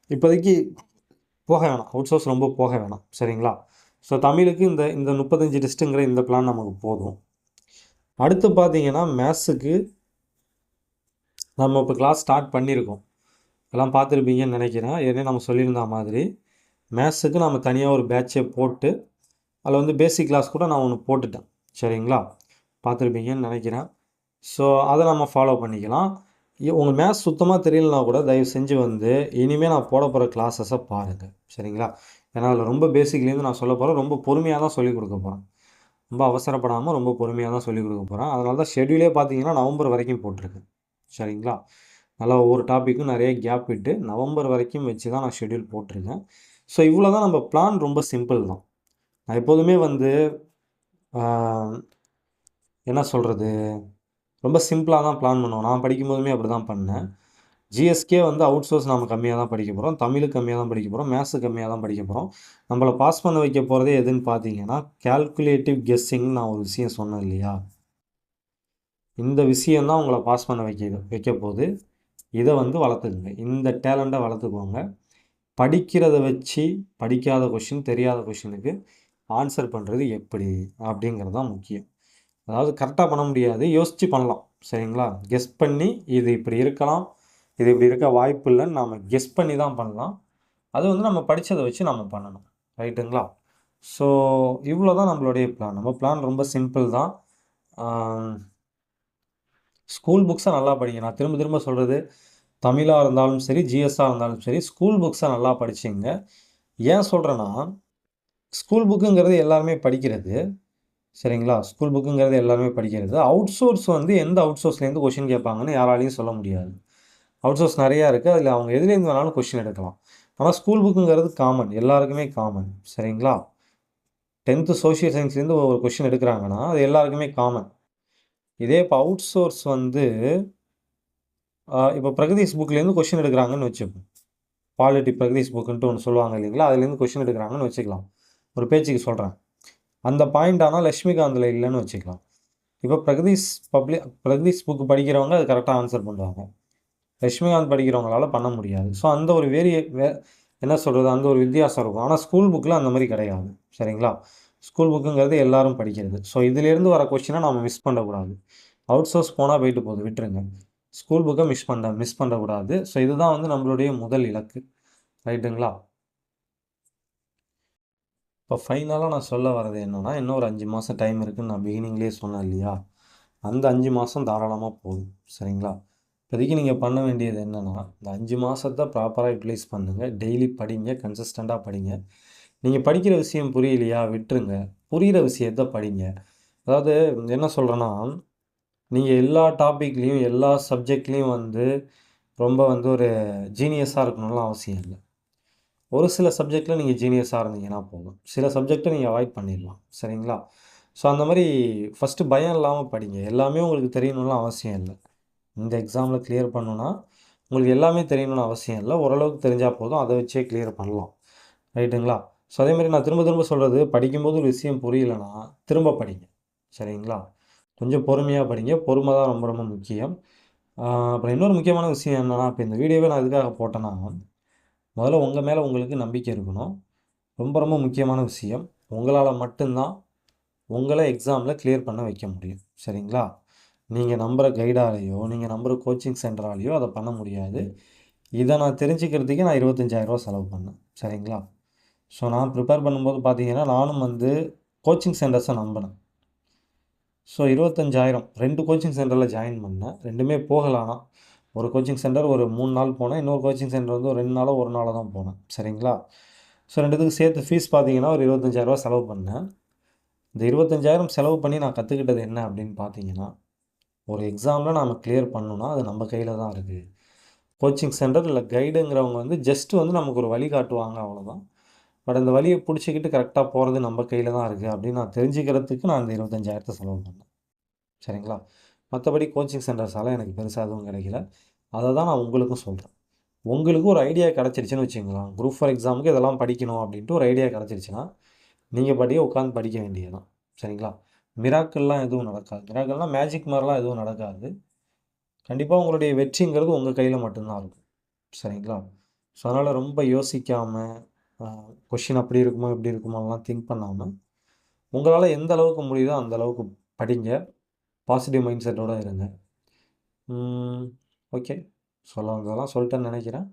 இப்போதைக்கு போக வேணாம், அவுட் சோர்ஸ் ரொம்ப போக வேணாம். சரிங்களா? ஸோ தமிழுக்கு இந்த இந்த 35 டெஸ்ட்டுங்கிற இந்த பிளான் நமக்கு போதும். அடுத்து பார்த்தீங்கன்னா மேத்ஸுக்கு நம்ம இப்போ கிளாஸ் ஸ்டார்ட் பண்ணியிருக்கோம். எல்லாம் பார்த்துருப்பீங்கன்னு நினைக்கிறேன். ஏற்கனவே நம்ம சொல்லியிருந்த மாதிரி மேத்ஸுக்கு நம்ம தனியாக ஒரு பேட்சை போட்டு அதில் வந்து பேசிக் கிளாஸ் கூட நான் ஒன்று போட்டுட்டேன். சரிங்களா? பார்த்துருப்பீங்கன்னு நினைக்கிறேன். ஸோ அதை நம்ம ஃபாலோ பண்ணிக்கலாம். உங்கள் மேத்ஸ் சுத்தமாக தெரியலனா கூட தயவு செஞ்சு வந்து இனிமேல் நான் போட போகிற கிளாஸஸை பாருங்கள். சரிங்களா? ஏன்னா அதில் ரொம்ப பேசிக்லேருந்து நான் சொல்ல போகிறேன். ரொம்ப பொறுமையாக தான் சொல்லிக் கொடுக்க போகிறேன். ரொம்ப அவசரப்படாமல் ரொம்ப பொறுமையாக தான் சொல்லிக் கொடுக்க போகிறேன். அதனால தான் ஷெட்யூலே பார்த்தீங்கன்னா நவம்பர் வரைக்கும் போட்டிருக்கேன். சரிங்களா? நல்லா ஒவ்வொரு டாப்பிக்கும் நிறைய கேப் விட்டு நவம்பர் வரைக்கும் வச்சு தான் நான் ஷெட்யூல் போட்டிருக்கேன். ஸோ இவ்வளோ தான். நம்ம பிளான் ரொம்ப சிம்பிள் தான். நான் எப்போதுமே வந்து என்ன சொல்கிறது, ரொம்ப சிம்பிளாக தான் பிளான் பண்ணுவோம். நான் படிக்கும்போதுமே அப்படி தான் பண்ணேன். ஜிஎஸ்கே வந்து அவுட் சோர்ஸ் நம்ம கம்மியாக தான் படிக்க போகிறோம், தமிழுக்கு கம்மியாக தான் படிக்க போகிறோம், மேத்ஸு கம்மியாக தான் படிக்க போகிறோம். நம்மளை பாஸ் பண்ண வைக்க போகிறதே எதுன்னு பார்த்தீங்கன்னா கால்குலேட்டிவ் கெஸ்ஸிங்னு நான் ஒரு விஷயம் சொன்னேன் இல்லையா, இந்த விஷயந்தான் உங்களை பாஸ் பண்ண வைக்க போகுது. இதை வந்து வளர்த்துக்குங்க, இந்த டேலண்ட்டை வளர்த்துக்கோங்க. படிக்கிறத வச்சு படிக்காத கொஷின், தெரியாத கொஷினுக்கு ஆன்சர் பண்ணுறது எப்படி அப்படிங்கிறது தான் முக்கியம். அதாவது கரெக்டாக பண்ண முடியாது, யோசித்து பண்ணலாம். சரிங்களா? கெஸ் பண்ணி இது இப்படி இருக்கலாம், இது இப்படி இருக்க வாய்ப்பு இல்லைன்னு நாம் கெஸ் பண்ணி தான் பண்ணலாம். அது வந்து நம்ம படித்ததை வச்சு நம்ம பண்ணணும். ரைட்டுங்களா? ஸோ இவ்வளோ தான் நம்மளுடைய பிளான். நம்ம பிளான் ரொம்ப சிம்பிள் தான். ஸ்கூல் புக்ஸை நல்லா படிங்க. நான் திரும்ப திரும்ப சொல்கிறது, தமிழாக இருந்தாலும் சரி, ஜிஎஸ்ஸாக இருந்தாலும் சரி, ஸ்கூல் புக்ஸை நல்லா படிச்சிங்க. ஏன் சொல்கிறேன்னா, ஸ்கூல் புக்குங்கிறது எல்லாருமே படிக்கிறது. சரிங்களா? ஸ்கூல் புக்குங்கிறது எல்லாருமே படிக்கிறது. அவுட் சோர்ஸ் வந்து எந்த அவுட் சோர்ஸ்லேருந்து கொஷின் கேட்பாங்கன்னு யாராலையும் சொல்ல முடியாது. அவுட் சோர்ஸ் நிறையா இருக்குது, அதில் அவங்க எதுலேருந்து வேணாலும் கொஷின் எடுக்கலாம். ஆனால் ஸ்கூல் புக்குங்கிறது காமன், எல்லாருக்குமே காமன். சரிங்களா? 10th சோஷியல் சயின்ஸ்லேருந்து ஒரு கொஷின் எடுக்கிறாங்கன்னா அது எல்லாருக்குமே காமன். இதே இப்போ அவுட் சோர்ஸ் வந்து இப்போ பிரகதீஷ் புக்லேருந்து கொஷின் எடுக்கிறாங்கன்னு வச்சுப்போம். பாலிட்டி பிரகதீஷ் புக்குன்ட்டு ஒன்று சொல்லுவாங்க இல்லைங்களா, அதுலேருந்து கொஷின் எடுக்கிறாங்கன்னு வச்சுக்கலாம். ஒரு பேச்சுக்கு சொல்கிறேன். அந்த பாயிண்ட் ஆனால் லக்ஷ்மிகாந்தில் இல்லைன்னு வச்சுக்கலாம். இப்போ பிரகதீஷ் புக்கு படிக்கிறவங்க அது கரெக்டாக ஆன்சர் பண்ணுவாங்க, லக்ஷ்மிகாந்த் படிக்கிறவங்களால பண்ண முடியாது. ஸோ அந்த ஒரு என்ன சொல்கிறது, அந்த ஒரு வித்தியாசம் இருக்கும். ஆனால் ஸ்கூல் புக்கில் அந்த மாதிரி கிடையாது. சரிங்களா? ஸ்கூல் புக்குங்கிறது எல்லாரும் படிக்கிறது. ஸோ இதிலேருந்து வர கொஷினை நம்ம மிஸ் பண்ணக்கூடாது. அவுட் சோர்ஸ் போனால் போயிட்டு போகுது, விட்டுருங்க. ஸ்கூல் புக்கை மிஸ் பண்ணக்கூடாது. ஸோ இதுதான் வந்து நம்மளுடைய முதல் இலக்கு. ரைட்டுங்களா? இப்போ ஃபைனலாக நான் சொல்ல வர்றது என்னென்னா, இன்னும் ஒரு 5 மாதம் டைம் இருக்குதுன்னு நான் பிகினிங்லேயே சொன்னேன் இல்லையா, அந்த 5 மாதம் தாராளமாக போதும். சரிங்களா? இப்போதைக்கு நீங்கள் பண்ண வேண்டியது என்னென்னா, இந்த 5 மாதத்தை ப்ராப்பராக யூட்டிலைஸ் பண்ணுங்கள். டெய்லி படிங்க, கன்சிஸ்டண்ட்டாக படிங்க. நீங்கள் படிக்கிற விஷயம் புரியலையா, விட்டுருங்க. புரிகிற விஷயத்த படிங்க. அதாவது என்ன சொல்கிறேன்னா, நீங்கள் எல்லா டாப்பிக்லேயும் எல்லா சப்ஜெக்ட்லேயும் வந்து ரொம்ப வந்து ஒரு ஜீனியஸாக இருக்கணும்லாம் அவசியம் இல்லை. ஒரு சில சப்ஜெக்டில் நீங்கள் ஜீனியஸாக இருந்தீங்கன்னா போதும், சில சப்ஜெக்டை நீங்கள் அவாய்ட் பண்ணிடலாம். சரிங்களா? ஸோ அந்த மாதிரி ஃபஸ்ட்டு பயம் இல்லாமல் படிங்க. எல்லாமே உங்களுக்கு தெரியணும்லாம் அவசியம் இல்லை. இந்த எக்ஸாமில் கிளியர் பண்ணணுன்னா உங்களுக்கு எல்லாமே தெரியணும்னு அவசியம் இல்லை, ஓரளவுக்கு தெரிஞ்சால் போதும், அதை வச்சே கிளியர் பண்ணலாம். ரைட்டுங்களா? ஸோ அதேமாதிரி நான் திரும்ப திரும்ப சொல்கிறது, படிக்கும்போது ஒரு விஷயம் புரியலைன்னா திரும்ப படிங்க. சரிங்களா? கொஞ்சம் பொறுமையாக படிங்க. பொறுமை தான் ரொம்ப ரொம்ப முக்கியம். அப்புறம் இன்னொரு முக்கியமான விஷயம் என்னென்னா, இப்போ இந்த வீடியோவே நான் எதுக்காக போட்டேன்னா, முதல்ல உங்கள் மேலே உங்களுக்கு நம்பிக்கை இருக்கணும். ரொம்ப ரொம்ப முக்கியமான விஷயம். உங்களால் மட்டும்தான் உங்களை எக்ஸாமில் கிளியர் பண்ண வைக்க முடியும். சரிங்களா? நீங்கள் நம்புகிற கைடாலேயோ, நீங்கள் நம்புகிற கோச்சிங் சென்டராலேயோ அதை பண்ண முடியாது. இதை நான் தெரிஞ்சுக்கிறதுக்கே நான் 25,000 செலவு பண்ணேன். சரிங்களா? ஸோ நான் ப்ரிப்பேர் பண்ணும்போது பார்த்தீங்கன்னா, நானும் வந்து கோச்சிங் சென்டர்ஸை நம்பினேன். ஸோ 25,000 2 கோச்சிங் சென்டரில் ஜாயின் பண்ணேன். 2மே போகலானா, ஒரு கோச்சிங் சென்டர் ஒரு 3 நாள் போனேன், இன்னொரு கோச்சிங் சென்டர் வந்து ஒரு 2 நாளோ 1 நாளோ தான் போனேன். சரிங்களா? ஸோ 2த்துக்கும் சேர்த்து ஃபீஸ் பார்த்தீங்கன்னா ஒரு 25,000 செலவு பண்ணேன். இந்த 25,000 செலவு பண்ணி நான் கற்றுக்கிட்டது என்ன அப்படின்னு பார்த்தீங்கன்னா, ஒரு எக்ஸாமில் நாம் கிளியர் பண்ணணுன்னா அது நம்ம கையில் தான் இருக்குது. கோச்சிங் சென்டர் இல்லை கைடுங்கிறவங்க வந்து ஜஸ்ட்டு வந்து நமக்கு ஒரு வழி காட்டுவாங்க, அவ்வளோதான். பட் அந்த வழியை பிடிச்சிக்கிட்டு கரெக்டாக போகிறது நம்ம கையில் தான் இருக்குது அப்படின்னு நான் தெரிஞ்சுக்கிறதுக்கு நான் இந்த 25,000 செலவு பண்ணேன். சரிங்களா? மற்றபடி கோச்சிங் சென்டர்ஸால் எனக்கு பெருசாக எதுவும் கிடைக்கல. அதை தான் நான் உங்களுக்கும் சொல்கிறேன். உங்களுக்கு ஒரு ஐடியா கிடச்சிருச்சுன்னு வச்சுங்களேன், குரூப் 4 எக்ஸாமுக்கு இதெல்லாம் படிக்கணும் அப்படின்ட்டு ஒரு ஐடியா கிடச்சிருச்சுன்னா, நீங்கள் பாட்டுக்கு உட்காந்து படிக்க வேண்டியது தான். சரிங்களா? மிராக்கிள்லாம் எதுவும் நடக்காது. மிராக்கிள்னால் மேஜிக் மாதிரிலாம் எதுவும் நடக்காது. கண்டிப்பாக உங்களுடைய வெற்றிங்கிறது உங்கள் கையில் மட்டும்தான் இருக்கும். சரிங்களா? ஸோ அதனால் ரொம்ப யோசிக்காமல், கொஷின் அப்படி இருக்குமோ இப்படி இருக்குமோலாம் திங்க் பண்ணாமல், உங்களால் எந்த அளவுக்கு முடியுதோ அந்த அளவுக்கு படிங்க. பாசிட்டிவ் மைண்ட் செட்டோடு இருங்க. ஓகே. சொல்ல வந்ததெல்லாம் சொல்லிட்டேன்னு நினைக்கிறேன்.